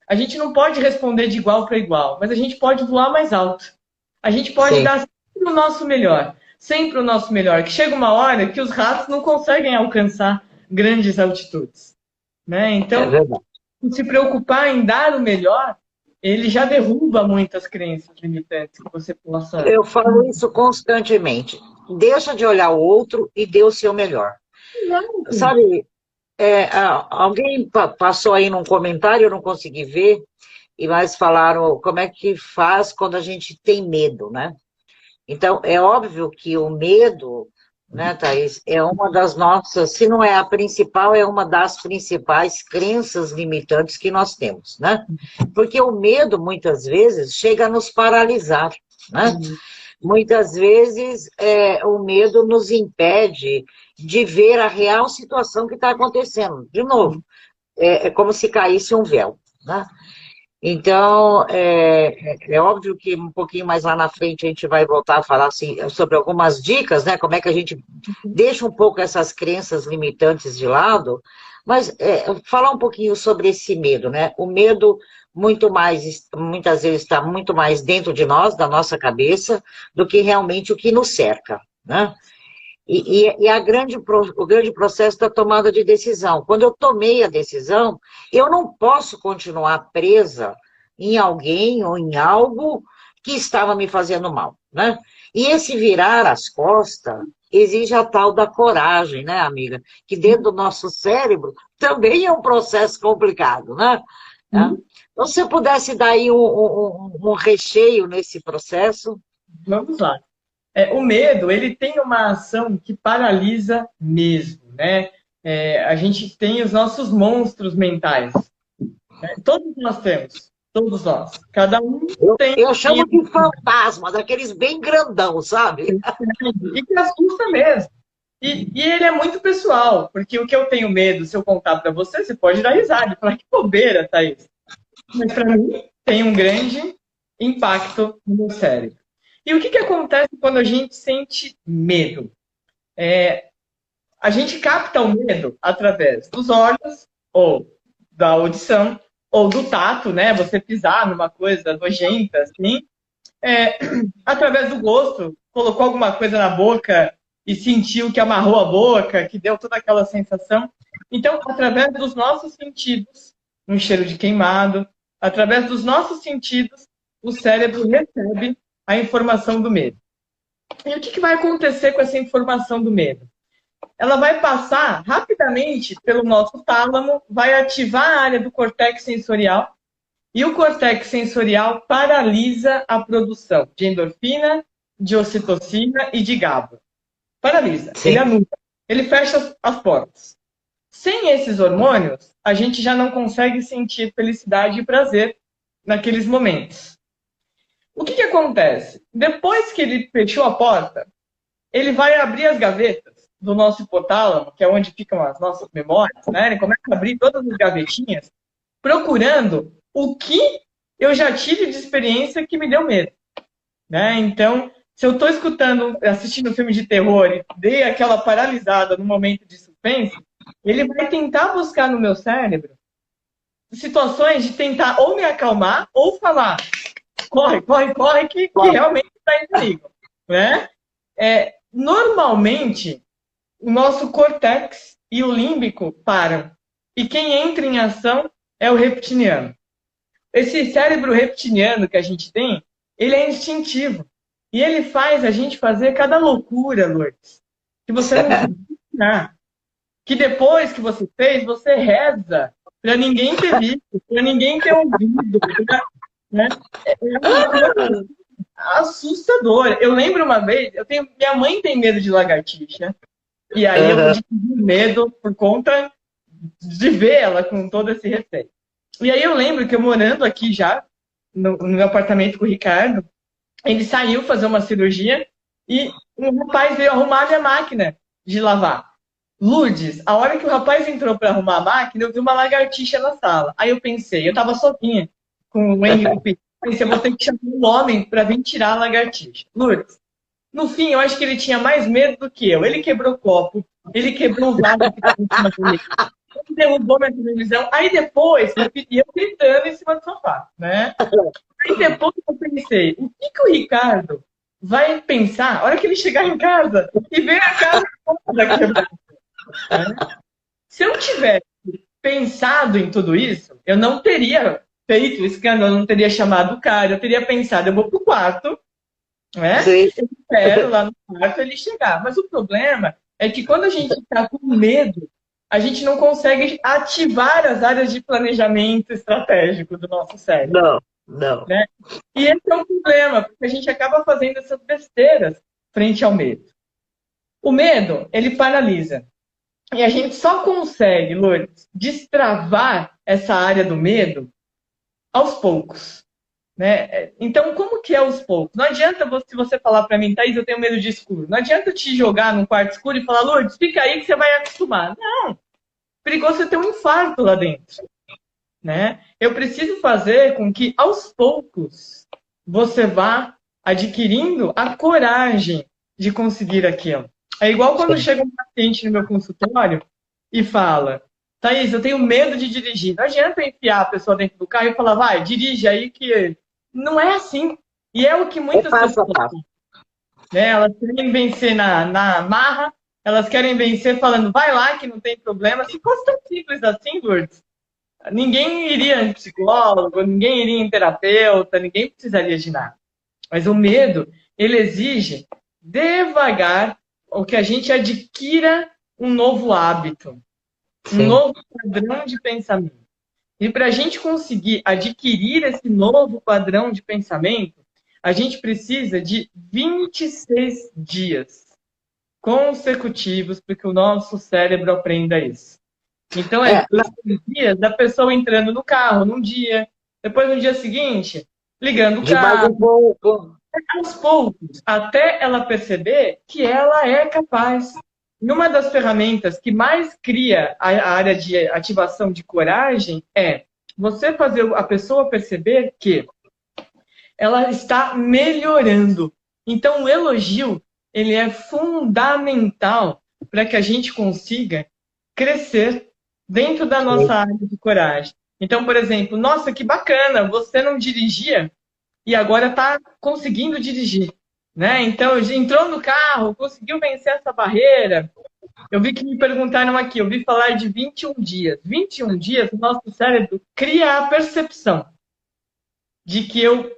A gente não pode responder de igual para igual, mas a gente pode voar mais alto. A gente pode sim, dar sempre o nosso melhor, que chega uma hora que os ratos não conseguem alcançar grandes altitudes, né? é Então, verdade. se preocupar em dar o melhor, ele já derruba muitas crenças limitantes que você possa. Eu falo isso constantemente. Deixa de olhar o outro e dê o seu melhor. Sabe, alguém passou aí num comentário, eu não consegui ver, e mais falaram como é que faz quando a gente tem medo, né? Então, é óbvio que o medo, né, Thaís, é uma das nossas, se não é a principal, é uma das principais crenças limitantes que nós temos, né? Porque o medo, muitas vezes, chega a nos paralisar, né? Muitas vezes, o medo nos impede de ver a real situação que está acontecendo. De novo, é como se caísse um véu, né? Então, é óbvio que um pouquinho mais lá na frente a gente vai voltar a falar assim, sobre algumas dicas, né? Como é que a gente deixa um pouco essas crenças limitantes de lado, mas falar um pouquinho sobre esse medo, né? O medo muitas vezes está muito mais dentro de nós, da nossa cabeça, do que realmente o que nos cerca, né? E o grande processo da tomada de decisão. Quando eu tomei a decisão, eu não posso continuar presa em alguém ou em algo que estava me fazendo mal, né? E esse virar as costas exige a tal da coragem, né, amiga? Que dentro do nosso cérebro também é um processo complicado, né? Então, se você pudesse dar aí um recheio nesse processo. Vamos lá. O medo, ele tem uma ação que paralisa mesmo, né? A gente tem os nossos monstros mentais, né? Todos nós temos, todos nós. Cada um tem Eu chamo de fantasma, daqueles bem grandão, sabe? e que assusta mesmo. E ele é muito pessoal, porque o que eu tenho medo, se eu contar para você, você pode dar risada e falar que bobeira, Thaís. Mas para mim tem um grande impacto no meu cérebro. E o que acontece quando a gente sente medo? A gente capta o medo através dos olhos, ou da audição, ou do tato, né? Você pisar numa coisa nojenta, assim. Através do gosto, colocou alguma coisa na boca e sentiu que amarrou a boca, que deu toda aquela sensação. Então, através dos nossos sentidos, um cheiro de queimado, através dos nossos sentidos, o cérebro recebe a informação do medo. E o que vai acontecer com essa informação do medo? Ela vai passar rapidamente pelo nosso tálamo, vai ativar a área do córtex sensorial, e o córtex sensorial paralisa a produção de endorfina, de ocitocina e de GABA. Paralisa, Sim. ele anula, ele fecha as portas. Sem esses hormônios, a gente já não consegue sentir felicidade e prazer naqueles momentos. O que acontece? Depois que ele fechou a porta, ele vai abrir as gavetas do nosso hipotálamo, que é onde ficam as nossas memórias, né? Ele começa a abrir todas as gavetinhas, procurando o que eu já tive de experiência que me deu medo, né? Então, se eu estou assistindo um filme de terror e dei aquela paralisada no momento de suspense, ele vai tentar buscar no meu cérebro situações de tentar ou me acalmar ou falar corre, corre, corre, que realmente está em perigo, né? Normalmente, o nosso córtex e o límbico param. E quem entra em ação é o reptiliano. Esse cérebro reptiliano que a gente tem, ele é instintivo. E ele faz a gente fazer cada loucura, Lourdes, que você não pode imaginar. Que depois que você fez, você reza para ninguém ter visto, para ninguém ter ouvido. Né? É uma coisa assustadora. Eu lembro uma vez, minha mãe tem medo de lagartixa. E aí eu tive medo por conta de ver ela com todo esse receio. E aí eu lembro que eu morando aqui já, no meu apartamento com o Ricardo, ele saiu fazer uma cirurgia e um rapaz veio arrumar a minha máquina de lavar. Lourdes, a hora que o rapaz entrou para arrumar a máquina, eu vi uma lagartixa na sala. Aí eu pensei, eu tava sozinha com o Henrique, pensei, eu vou ter que chamar um homem para vir tirar a lagartixa. Lourdes, no fim, eu acho que ele tinha mais medo do que eu. Ele quebrou o copo, ele quebrou o vaso que estava em cima dele, ele derrubou minha televisão. Aí depois, eu gritando em cima do sofá, né? Aí depois eu pensei, o que o Ricardo vai pensar a hora que ele chegar em casa e ver a casa toda quebrada? Né? Se eu tivesse pensado em tudo isso, eu não teria feito o escândalo, eu não teria chamado o cara, eu teria pensado, eu vou pro quarto, né? Eu espero lá no quarto ele chegar. Mas o problema é que quando a gente está com medo, a gente não consegue ativar as áreas de planejamento estratégico do nosso cérebro. Não. Né? E esse é o problema, porque a gente acaba fazendo essas besteiras frente ao medo. O medo, ele paralisa. E a gente só consegue, Lourdes, destravar essa área do medo aos poucos. Né? Então, como que é aos poucos? Não adianta você falar para mim, Thaís, eu tenho medo de escuro. Não adianta eu te jogar num quarto escuro e falar, Lourdes, fica aí que você vai acostumar. Não! Perigoso você ter um infarto lá dentro. Né? Eu preciso fazer com que, aos poucos, você vá adquirindo a coragem de conseguir aquilo. É igual quando chega um paciente no meu consultório e fala, Thaís, eu tenho medo de dirigir. Não adianta eu enfiar a pessoa dentro do carro e falar, vai, dirige aí que... Não é assim. E é o que muitas pessoas fazem. Né? Elas querem vencer na marra, elas querem vencer falando, vai lá que não tem problema. Se fosse tão simples assim, Lourdes, ninguém iria em psicólogo, ninguém iria em terapeuta, ninguém precisaria de nada. Mas o medo, ele exige devagar o que a gente adquira um novo hábito, um novo padrão de pensamento. E para a gente conseguir adquirir esse novo padrão de pensamento, a gente precisa de 26 dias consecutivos para que o nosso cérebro aprenda isso. Então, 26 dias da pessoa entrando no carro num dia, depois no dia seguinte, ligando o carro, aos poucos, até ela perceber que ela é capaz. E uma das ferramentas que mais cria a área de ativação de coragem é você fazer a pessoa perceber que ela está melhorando. Então, o elogio, ele é fundamental para que a gente consiga crescer dentro da nossa área de coragem. Então, por exemplo, nossa, que bacana, você não dirigia e agora está conseguindo dirigir, né? Então, entrou no carro, conseguiu vencer essa barreira. Eu vi que me perguntaram aqui, eu vi falar de 21 dias. 21 dias, o nosso cérebro cria a percepção de que eu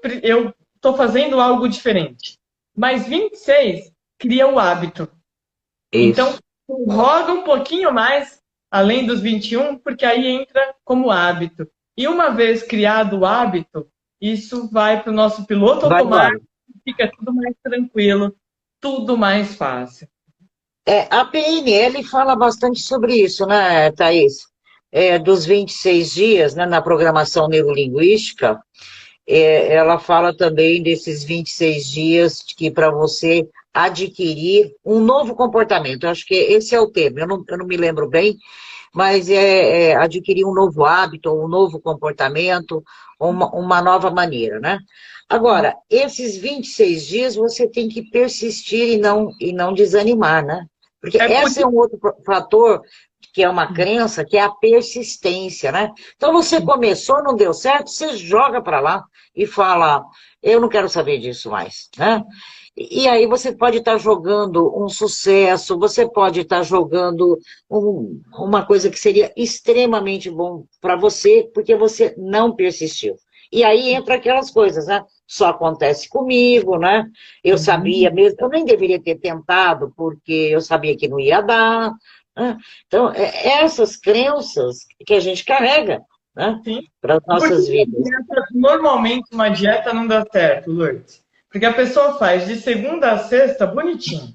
estou fazendo algo diferente. Mas 26 cria o hábito. Então, Isso. roda um pouquinho mais, além dos 21, porque aí entra como hábito. E uma vez criado o hábito, isso vai para o nosso piloto Vai embora. automático, fica tudo mais tranquilo, tudo mais fácil. A PNL fala bastante sobre isso, né, Thaís? Dos 26 dias, né, na programação neurolinguística, ela fala também desses 26 dias que para você adquirir um novo comportamento. Eu acho que esse é o tema, eu não me lembro bem, mas adquirir um novo hábito, um novo comportamento, uma nova maneira, né? Agora, esses 26 dias você tem que persistir e não desanimar, né? Porque É por esse é um outro fator que é uma crença, que é a persistência, né? Então você começou, não deu certo, você joga para lá e fala, eu não quero saber disso mais, né? E aí você pode estar jogando um sucesso, você pode estar jogando uma coisa que seria extremamente bom para você, porque você não persistiu. E aí entra aquelas coisas, né? Só acontece comigo, né? Eu sabia mesmo, eu nem deveria ter tentado, porque eu sabia que não ia dar, né? Então, essas crenças que a gente carrega, né? sim. Para as Por que nossas vidas. normalmente uma dieta não dá certo, Lourdes? Porque a pessoa faz de segunda a sexta bonitinho.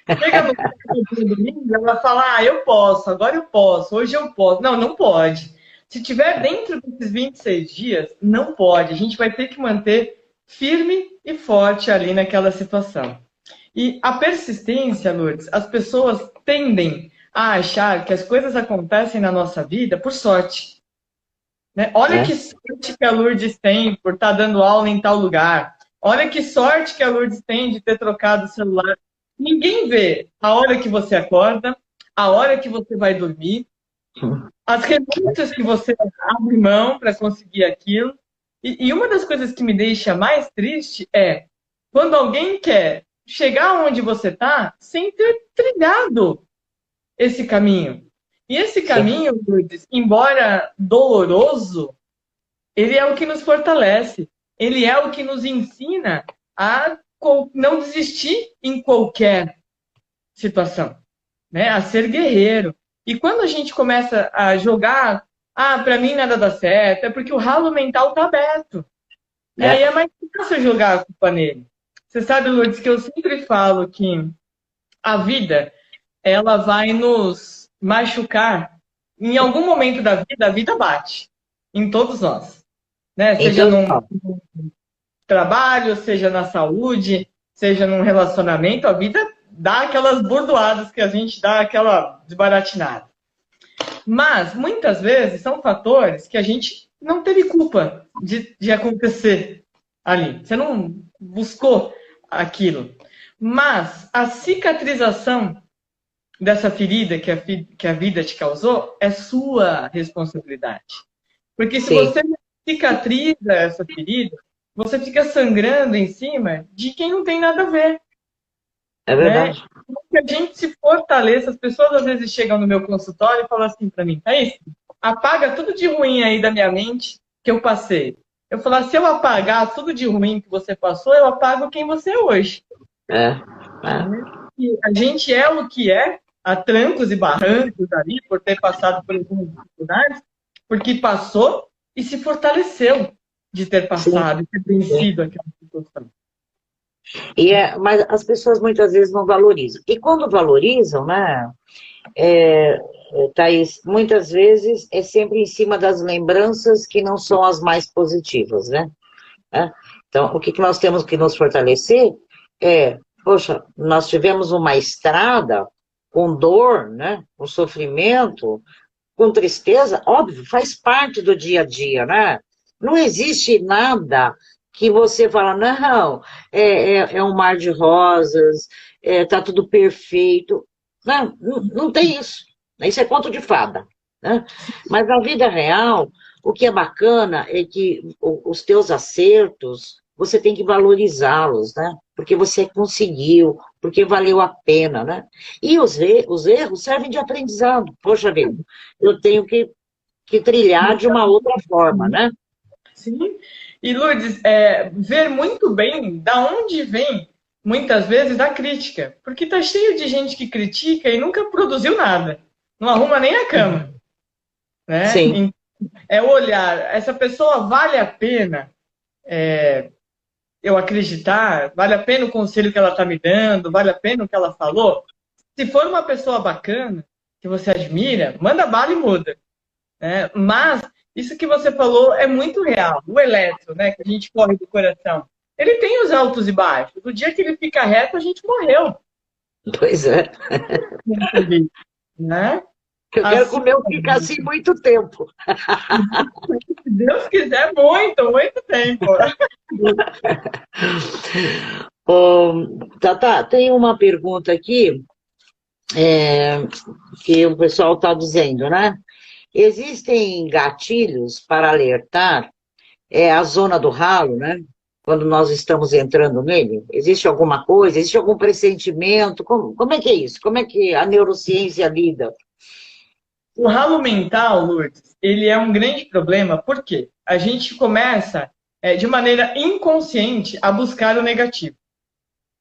Chega no domingo, ela fala, eu posso, agora eu posso, hoje eu posso. Não, não pode. Se tiver dentro desses 26 dias, não pode. A gente vai ter que manter firme e forte ali naquela situação. E a persistência, Lourdes, as pessoas tendem a achar que as coisas acontecem na nossa vida por sorte. Né? Olha Né? que sorte que a Lourdes tem por estar dando aula em tal lugar. Olha que sorte que a Lourdes tem de ter trocado o celular. Ninguém vê a hora que você acorda, a hora que você vai dormir, as renúncias que você abre mão para conseguir aquilo. E uma das coisas que me deixa mais triste é quando alguém quer chegar onde você está sem ter trilhado esse caminho. E esse Sim, caminho, Lourdes, embora doloroso, ele é o que nos fortalece. Ele é o que nos ensina a não desistir em qualquer situação, né? A ser guerreiro. E quando a gente começa a jogar, para mim nada dá certo, é porque o ralo mental está aberto. E aí é, é mais fácil jogar a culpa nele. Você sabe, Lourdes, que eu sempre falo que a vida, ela vai nos machucar. Em algum momento da vida, a vida bate em todos nós, né? Seja então, num trabalho, seja na saúde, seja num relacionamento, a vida dá aquelas bordoadas que a gente dá aquela desbaratinada. Mas, muitas vezes, são fatores que a gente não teve culpa de acontecer ali. Você não buscou aquilo. Mas a cicatrização dessa ferida que a vida te causou é sua responsabilidade. Porque se sim, você cicatriza essa ferida, você fica sangrando em cima de quem não tem nada a ver, é né? verdade. Que a gente se fortaleça. As pessoas às vezes chegam no meu consultório e falam assim para mim, Thaís, apaga tudo de ruim aí da minha mente que eu passei. Eu falo, se eu apagar tudo de ruim que você passou, eu apago quem você é hoje. É, é, Né? E a gente é o que é, a trancos e barrancos ali, por ter passado por algumas dificuldades, porque passou e se fortaleceu de ter sim, passado e ter sim. vencido aquela situação. Mas as pessoas muitas vezes não valorizam. E quando valorizam, né, Thaís, muitas vezes é sempre em cima das lembranças que não são as mais positivas, né? Então, o que nós temos que nos fortalecer poxa, nós tivemos uma estrada com dor, né, com sofrimento, com tristeza, óbvio, faz parte do dia a dia, né? Não existe nada que você fala, não, é um mar de rosas, tá tudo perfeito. Não, não tem isso. Isso é conto de fada, né? Mas na vida real, O que é bacana é que os teus acertos, você tem que valorizá-los, né? Porque você conseguiu, porque valeu a pena, né? E os erros servem de aprendizado. Poxa vida, eu tenho que trilhar de uma outra forma, né? Sim. E, Lourdes, ver muito bem da onde vem, muitas vezes, a crítica. Porque tá cheio de gente que critica e nunca produziu nada. Não arruma nem a cama, né? Sim. É olhar, essa pessoa vale a pena eu acreditar? Vale a pena o conselho que ela está me dando? Vale a pena o que ela falou? Se for uma pessoa bacana, que você admira, manda bala e muda. Né? Mas isso que você falou é muito real. O eletro, né, que a gente corre do coração, ele tem os altos e baixos. O dia que ele fica reto, a gente morreu. Pois é. Né? Eu quero que o meu fique assim muito tempo. Se Deus quiser, muito, muito tempo. Tata, tem uma pergunta aqui que o pessoal está dizendo, né? Existem gatilhos para alertar a zona do ralo, né? Quando nós estamos entrando nele? Existe alguma coisa? Existe algum pressentimento? Como é que é isso? Como é que a neurociência lida? O ralo mental, Lourdes, ele é um grande problema porque a gente começa, de maneira inconsciente, a buscar o negativo.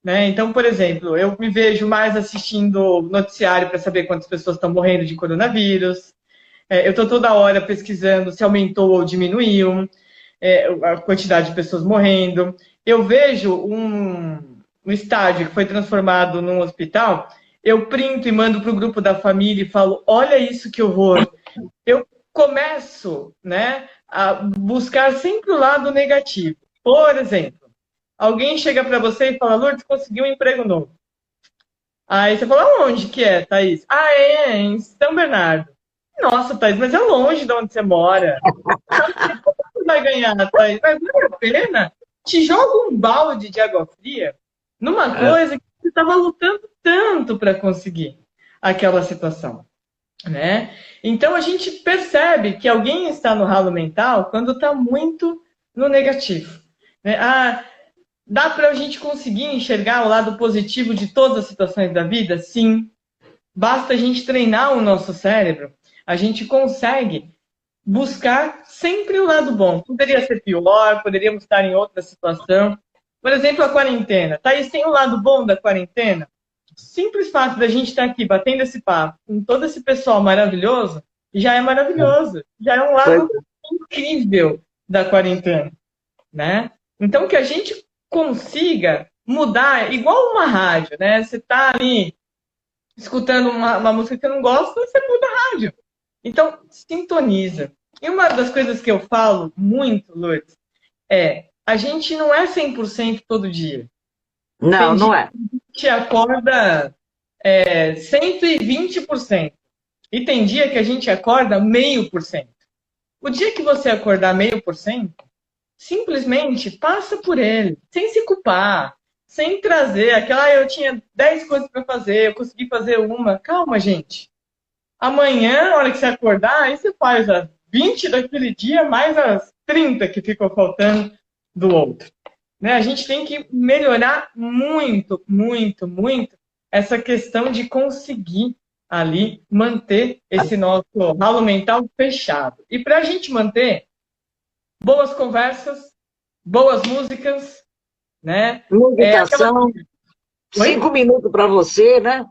Né? Então, por exemplo, eu me vejo mais assistindo noticiário para saber quantas pessoas estão morrendo de coronavírus. Eu estou toda hora pesquisando se aumentou ou diminuiu a quantidade de pessoas morrendo. Eu vejo um estádio que foi transformado num hospital, eu printo e mando para o grupo da família e falo, olha isso que horror. Eu começo, né, a buscar sempre o lado negativo. Por exemplo, alguém chega para você e fala, Lourdes, consegui um emprego novo. Aí você fala, onde que é, Thaís? Ah, é em São Bernardo. Nossa, Thaís, mas é longe de onde você mora. Você vai ganhar, Thaís? Mas vale a pena? Te joga um balde de água fria numa coisa que você estava lutando tanto para conseguir aquela situação, né? Então a gente percebe que alguém está no ralo mental quando está muito no negativo, né? Ah, dá para a gente conseguir enxergar o lado positivo de todas as situações da vida? Sim. Basta a gente treinar o nosso cérebro, a gente consegue buscar sempre o lado bom. Poderia ser pior, poderíamos estar em outra situação. Por exemplo, a quarentena. Thaís, tem o lado bom da quarentena? O simples fato da gente estar aqui batendo esse papo com todo esse pessoal maravilhoso, já é maravilhoso. Já é um lado incrível da quarentena, né? Então, que a gente consiga mudar, igual uma rádio, né? Você está ali escutando uma música que eu não gosto, você muda a rádio. Então, sintoniza. E uma das coisas que eu falo muito, Lourdes, a gente não é 100% todo dia. Não, não é. A gente acorda 120%. E tem dia que a gente acorda 0,5%. O dia que você acordar 0,5%, simplesmente passa por ele, sem se culpar, sem trazer aquela, eu tinha 10 coisas para fazer, eu consegui fazer uma. Calma, gente. Amanhã, na hora que você acordar, aí você faz as 20 daquele dia, mais as 30 que ficou faltando do outro. Né? A gente tem que melhorar muito, muito, muito essa questão de conseguir ali manter esse nosso ralo mental fechado. E para a gente manter boas conversas, boas músicas, né? Meditação, 5 minutos para você, né?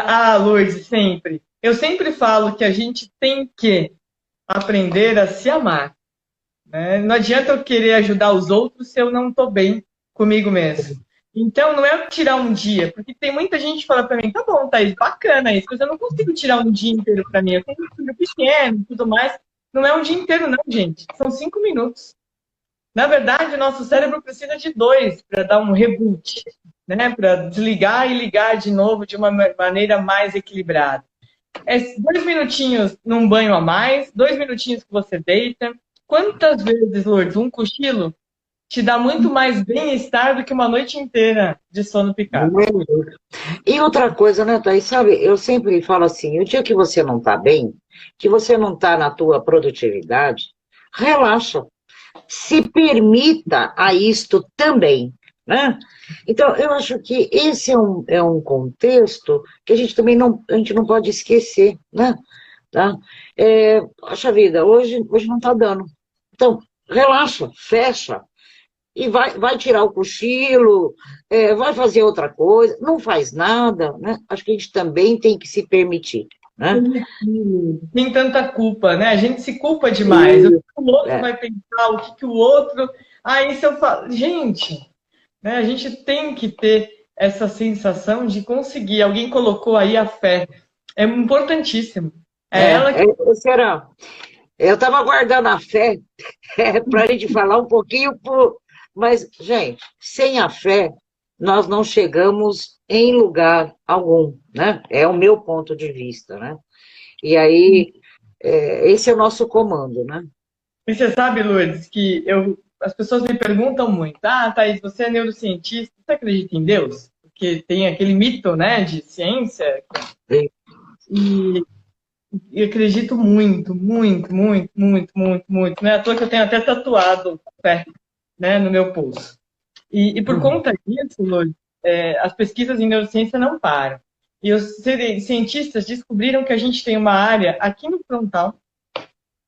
Ah, Lourdes, sempre. Eu sempre falo que a gente tem que aprender a se amar. Né? Não adianta eu querer ajudar os outros se eu não estou bem comigo mesmo. Então, não é tirar um dia, porque tem muita gente que fala para mim, tá bom, Thaís, bacana isso, mas eu não consigo tirar um dia inteiro para mim. Eu tenho um filho pequeno e tudo mais. Não é um dia inteiro, não, gente. São 5 minutos. Na verdade, o nosso cérebro precisa de 2 para dar um reboot, né? Para desligar e ligar de novo de uma maneira mais equilibrada. 2 minutinhos num banho a mais, 2 minutinhos que você deita. Quantas vezes, Lourdes, um cochilo te dá muito mais bem-estar do que uma noite inteira de sono picado? E outra coisa, né, Thaís? Sabe, eu sempre falo assim, o dia que você não está bem, que você não está na tua produtividade, relaxa. Se permita a isto também, né? Então, eu acho que esse é um contexto que a gente também a gente não pode esquecer, né? Tá? Poxa vida, hoje não está dando. Então, relaxa, fecha, e vai tirar o cochilo, vai fazer outra coisa, não faz nada, né? Acho que a gente também tem que se permitir, né? Tem tanta culpa, né? A gente se culpa demais. O que o outro É. vai pensar, o que o outro. Ah, isso eu falo. Gente, né? A gente tem que ter essa sensação de conseguir. Alguém colocou aí a fé. É importantíssimo. É ela que. Será? Eu estava aguardando a fé para a gente falar um pouquinho, mas, gente, sem a fé, nós não chegamos em lugar algum, né? É o meu ponto de vista, né? E aí, esse é o nosso comando, né? E você sabe, Lourdes, que as pessoas me perguntam muito: ah, Thaís, você é neurocientista, você acredita em Deus? Porque tem aquele mito, né, de ciência. E, e acredito muito, muito, muito, muito, muito, muito. Não é à toa que eu tenho até tatuado fé, né, no meu pulso. E por conta disso, Lourdes, as pesquisas em neurociência não param. E os cientistas descobriram que a gente tem uma área aqui no frontal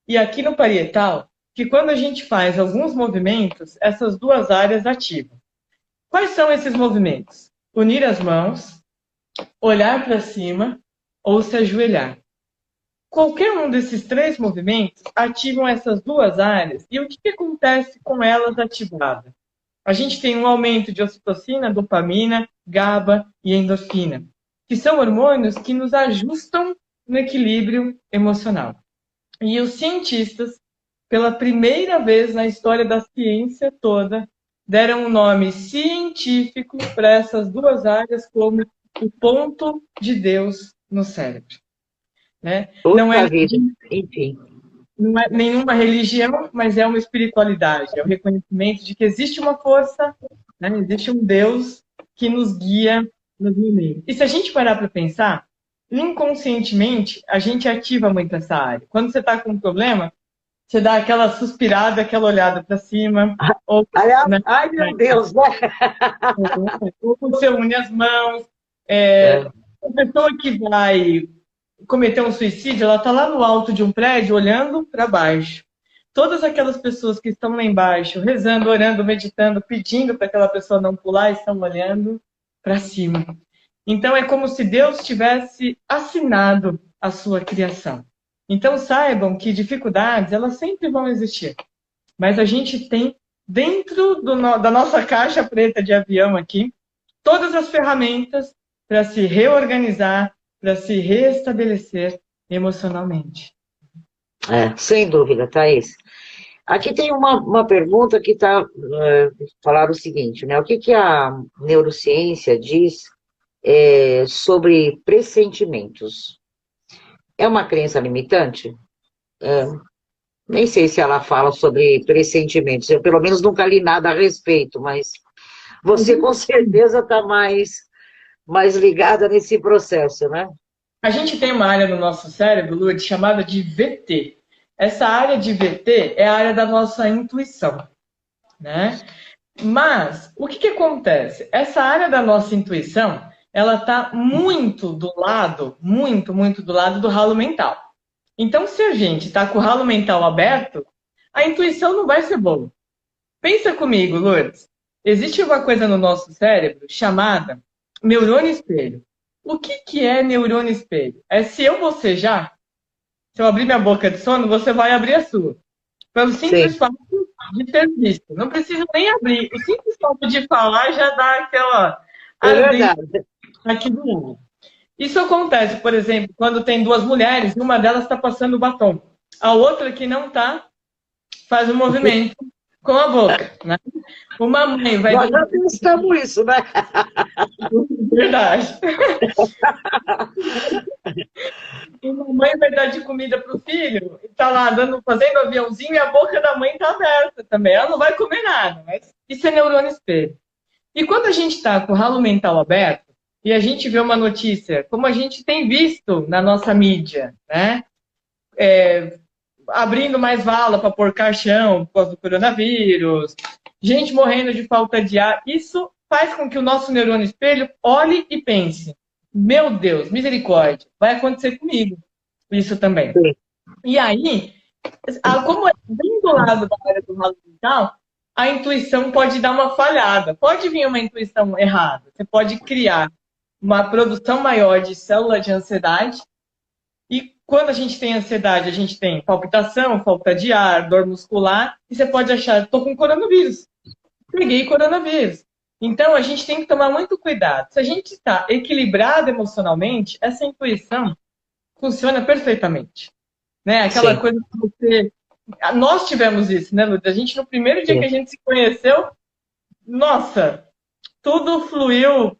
e aqui no parietal, que quando a gente faz alguns movimentos, essas duas áreas ativam. Quais são esses movimentos? Unir as mãos, olhar para cima ou se ajoelhar. Qualquer um desses três movimentos ativam essas duas áreas. E o que acontece com elas ativadas? A gente tem um aumento de ocitocina, dopamina, GABA e endorfina, que são hormônios que nos ajustam no equilíbrio emocional. E os cientistas, pela primeira vez na história da ciência toda, deram um nome científico para essas duas áreas como o ponto de Deus no cérebro. Né? Não é, Vida, enfim. não é nenhuma religião, mas é uma espiritualidade, é o reconhecimento de que existe uma força, né? Existe um Deus que nos guia nos momentos. E se a gente parar para pensar, inconscientemente, a gente ativa muito essa área. Quando você está com um problema, você dá aquela suspirada, aquela olhada para cima, ou, né? Ai, meu Deus, né? Ou você une as mãos. A pessoa que vai cometer um suicídio, ela está lá no alto de um prédio, olhando para baixo. Todas aquelas pessoas que estão lá embaixo, rezando, orando, meditando, pedindo para aquela pessoa não pular, estão olhando para cima. Então é como se Deus tivesse assinado a sua criação. Então saibam que dificuldades, elas sempre vão existir. Mas a gente tem dentro da nossa caixa preta de avião aqui, todas as ferramentas para se reorganizar, para se restabelecer emocionalmente. Sem dúvida, Thaís. Aqui tem uma pergunta que está falar o seguinte, né? O que a neurociência diz sobre pressentimentos? É uma crença limitante? Nem sei se ela fala sobre pressentimentos. Eu, pelo menos, nunca li nada a respeito, mas você, com certeza, está mais ligada nesse processo, né? A gente tem uma área no nosso cérebro, Lourdes, chamada de VT. Essa área de VT é a área da nossa intuição, né? Mas, o que acontece? Essa área da nossa intuição, ela está muito do lado, muito do lado do ralo mental. Então, se a gente está com o ralo mental aberto, a intuição não vai ser boa. Pensa comigo, Lourdes. Existe uma coisa no nosso cérebro chamada neurônio espelho. O que é neurônio espelho? É se eu bocejar, se eu abrir minha boca de sono, você vai abrir a sua. Pelo simples fato de ter visto. Não precisa nem abrir. O simples fato de falar já dá aquela verdade. Aqui do mundo. Isso acontece, por exemplo, quando tem duas mulheres e uma delas está passando o batom. A outra que não está, faz um movimento com a boca. Né? Uma mãe vai... Nós já testamos isso, né? Verdade. Uma mãe vai dar de comida para o filho e está lá fazendo aviãozinho e a boca da mãe está aberta também. Ela não vai comer nada, mas isso é neurônio espelho. E quando a gente está com o ralo mental aberto e a gente vê uma notícia, como a gente tem visto na nossa mídia, né? abrindo mais vala para pôr caixão por causa do coronavírus, gente morrendo de falta de ar. Isso faz com que o nosso neurônio espelho olhe e pense: meu Deus, misericórdia, vai acontecer comigo isso também. E aí, como é bem do lado da área do ralo mental, a intuição pode dar uma falhada, pode vir uma intuição errada. Você pode criar uma produção maior de célula de ansiedade. E quando a gente tem ansiedade, a gente tem palpitação, falta de ar, dor muscular, e você pode achar: estou com coronavírus, peguei coronavírus. Então, a gente tem que tomar muito cuidado. Se a gente está equilibrado emocionalmente, essa intuição funciona perfeitamente. Né? Aquela coisa que você... Nós tivemos isso, né, Lourdes? A gente, no primeiro dia que a gente se conheceu, nossa, tudo fluiu.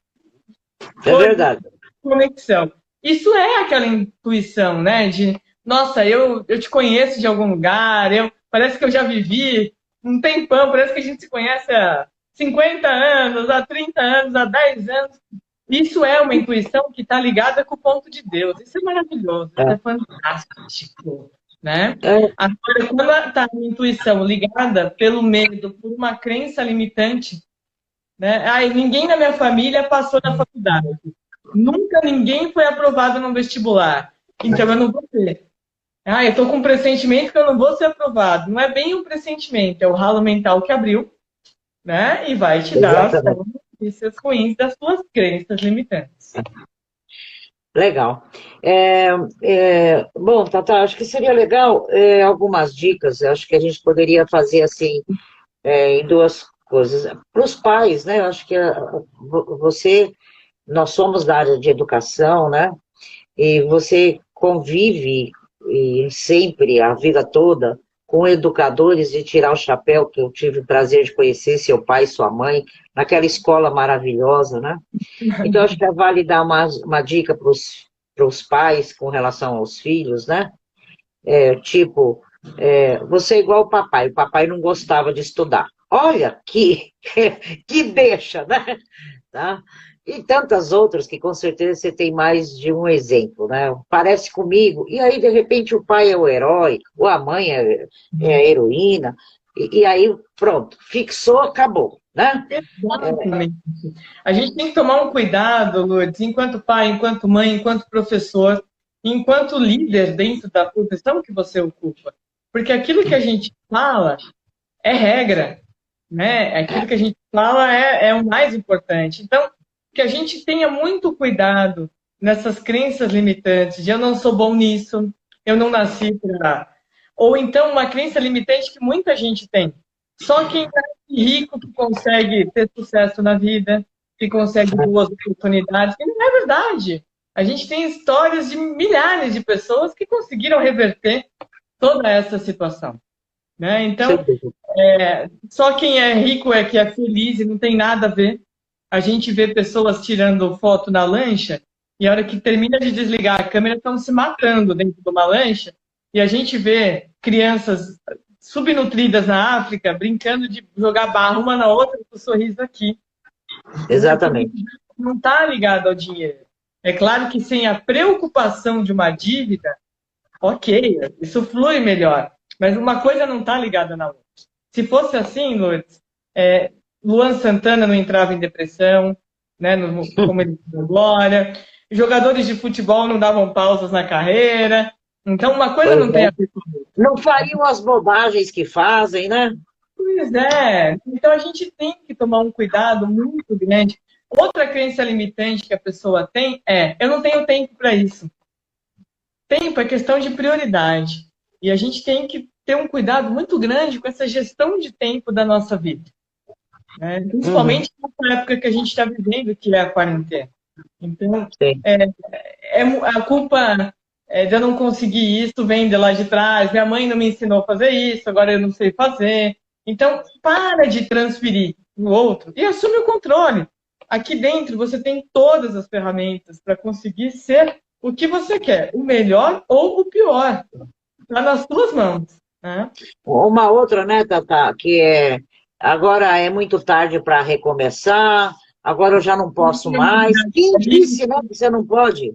É verdade. Conexão. Isso é aquela intuição, né? De, nossa, eu te conheço de algum lugar, parece que eu já vivi um tempão, parece que a gente se conhece há 50 anos, há 30 anos, há 10 anos. Isso é uma intuição que está ligada com o ponto de Deus. Isso é maravilhoso, isso é fantástico, né? Agora, quando está a intuição ligada pelo medo, por uma crença limitante, né? Ninguém na minha família passou na faculdade. Nunca ninguém foi aprovado no vestibular. Então eu não vou ser. Eu estou com um pressentimento que eu não vou ser aprovado. Não é bem um pressentimento, é o ralo mental que abriu, né? E vai te dar as notícias ruins das suas crenças limitantes. Legal. Bom, Tata, acho que seria legal algumas dicas. Acho que a gente poderia fazer assim, em duas coisas. Para os pais, né? Acho que nós somos da área de educação, né? E você convive sempre, a vida toda, com educadores de tirar o chapéu, que eu tive o prazer de conhecer seu pai e sua mãe, naquela escola maravilhosa, né? Então, acho que vale dar uma dica para os pais com relação aos filhos, né? Você é igual o papai não gostava de estudar. Olha, que deixa, né? Tá? E tantas outras que com certeza você tem mais de um exemplo, né? Parece comigo, e aí de repente o pai é o herói, ou a mãe é a heroína, e aí pronto, fixou, acabou, né? Exatamente. A gente tem que tomar um cuidado, Lourdes, enquanto pai, enquanto mãe, enquanto professor, enquanto líder dentro da profissão que você ocupa. Porque aquilo que a gente fala é regra, né? Aquilo que a gente fala é o mais importante. Então, que a gente tenha muito cuidado nessas crenças limitantes de eu não sou bom nisso, eu não nasci para... Ou então uma crença limitante que muita gente tem. Só quem é rico que consegue ter sucesso na vida, que consegue boas oportunidades, que não é verdade. A gente tem histórias de milhares de pessoas que conseguiram reverter toda essa situação. Né? Então, só quem é rico é que é feliz e não tem nada a ver. A gente vê pessoas tirando foto na lancha e a hora que termina de desligar a câmera estão se matando dentro de uma lancha e a gente vê crianças subnutridas na África brincando de jogar barro uma na outra com o sorriso aqui. Exatamente. Não está ligado ao dinheiro. É claro que sem a preocupação de uma dívida, ok, isso flui melhor. Mas uma coisa não está ligada na outra. Se fosse assim, Lourdes, Luan Santana não entrava em depressão, né, como ele diz agora. Jogadores de futebol não davam pausas na carreira. Então, uma coisa não tem a ver com a outra. Não fariam as bobagens que fazem, né? Pois é. Então, a gente tem que tomar um cuidado muito grande. Outra crença limitante que a pessoa tem eu não tenho tempo para isso. Tempo é questão de prioridade. E a gente tem que ter um cuidado muito grande com essa gestão de tempo da nossa vida. Né? Principalmente nessa época que a gente está vivendo, que é a quarentena. Então, a culpa de eu não conseguir isso vem de lá de trás. Minha mãe não me ensinou a fazer isso, agora eu não sei fazer. Então, para de transferir no outro e assume o controle. Aqui dentro você tem todas as ferramentas para conseguir ser o que você quer, o melhor ou o pior. Está nas suas mãos. Né? Uma outra, né, Tata, que agora é muito tarde para recomeçar, agora eu já não posso mais. Quem disse, né, que você não pode?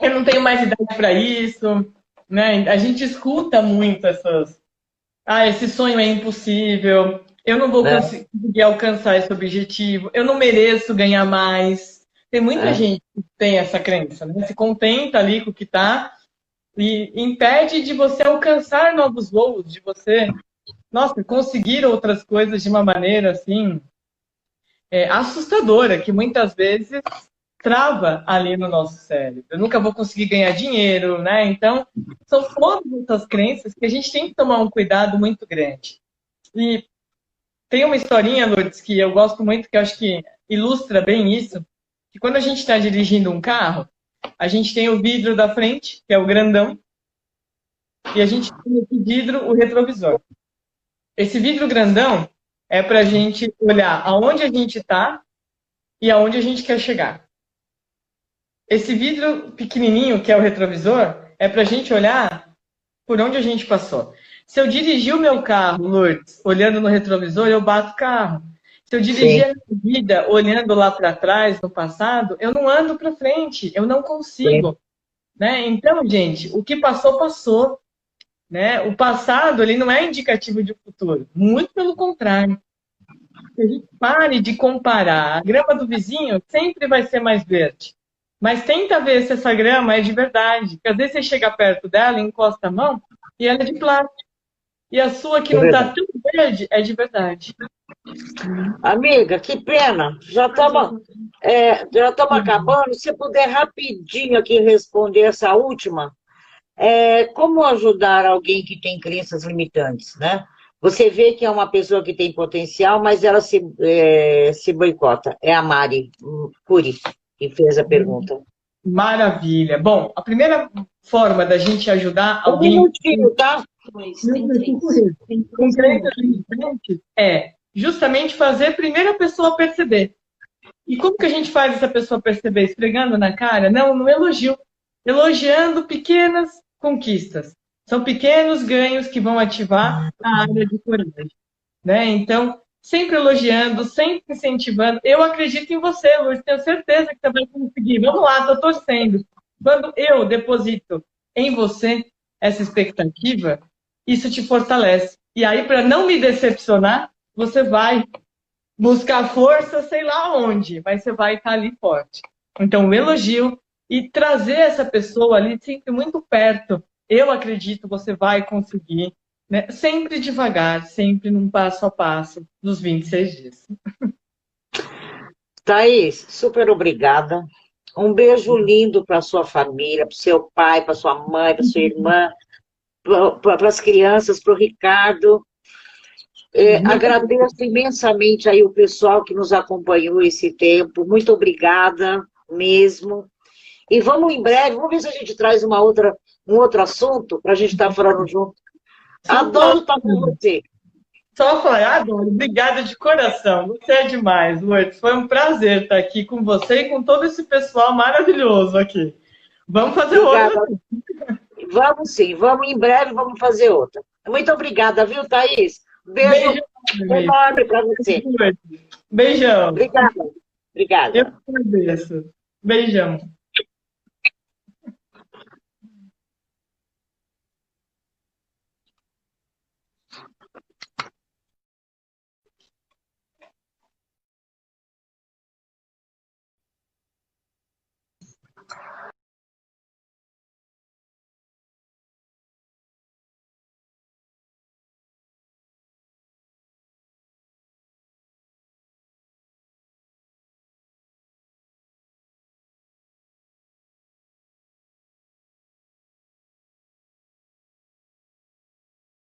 Eu não tenho mais idade para isso, né? A gente escuta muito esse sonho é impossível, eu não vou conseguir alcançar esse objetivo, eu não mereço ganhar mais. Tem muita gente que tem essa crença, né? Se contenta ali com o que tá e impede de você alcançar novos voos, de você, nossa, conseguir outras coisas de uma maneira assim assustadora, que muitas vezes trava ali no nosso cérebro. Eu nunca vou conseguir ganhar dinheiro, né? Então, são todas essas crenças que a gente tem que tomar um cuidado muito grande. E tem uma historinha, Lourdes, que eu gosto muito, que eu acho que ilustra bem isso, que quando a gente está dirigindo um carro, a gente tem o vidro da frente, que é o grandão, e a gente tem esse vidro, o retrovisor. Esse vidro grandão é para a gente olhar aonde a gente está e aonde a gente quer chegar. Esse vidro pequenininho, que é o retrovisor, é para a gente olhar por onde a gente passou. Se eu dirigir o meu carro, Lourdes, olhando no retrovisor, eu bato o carro. Se eu dirigir a minha vida olhando lá para trás, no passado, eu não ando para frente, eu não consigo. Né? Então, gente, o que passou, passou. Né? O passado ele não é indicativo de futuro. Muito pelo contrário. Se a gente pare de comparar, a grama do vizinho sempre vai ser mais verde. Mas tenta ver se essa grama é de verdade. Porque às vezes você chega perto dela, encosta a mão e ela é de plástico. E a sua que não está tão verde é de verdade. Amiga, que pena. Já estamos acabando. Se puder rapidinho aqui responder essa última. Como ajudar alguém que tem crenças limitantes, né? Você vê que é uma pessoa que tem potencial, mas ela se boicota. É a Mari Curi que fez a pergunta. Maravilha. Bom, a primeira forma da gente ajudar Um alguém minutinho, tá? com crenças limitantes é justamente fazer a primeira pessoa perceber. E como que a gente faz essa pessoa perceber? Esfregando na cara? Não, no elogio. Elogiando pequenas conquistas. São pequenos ganhos que vão ativar a área de coragem. Né? Então, sempre elogiando, sempre incentivando. Eu acredito em você, Luiz, tenho certeza que você vai conseguir. Vamos lá, estou torcendo. Quando eu deposito em você essa expectativa, isso te fortalece. E aí, para não me decepcionar, você vai buscar força, sei lá onde, mas você vai estar ali forte. Então, o elogio e trazer essa pessoa ali sempre muito perto. Eu acredito, você vai conseguir, né? Sempre devagar, sempre num passo a passo dos 26 dias. Thaís, super obrigada. Um beijo lindo para sua família, para o seu pai, para sua mãe, para sua irmã, para as crianças, para o Ricardo. Agradeço imensamente aí o pessoal que nos acompanhou esse tempo. Muito obrigada mesmo. E vamos em breve, vamos ver se a gente traz um outro assunto para a gente estar falando junto. Adoro estar com você. Só falar, adoro. Obrigada de coração. Você é demais, Lourdes. Foi um prazer estar aqui com você e com todo esse pessoal maravilhoso aqui. Vamos fazer outra. Vamos sim, vamos em breve, vamos fazer outra. Muito obrigada, viu, Thaís? Beijo enorme para você. Beijão. Obrigada. Eu que agradeço. Beijão.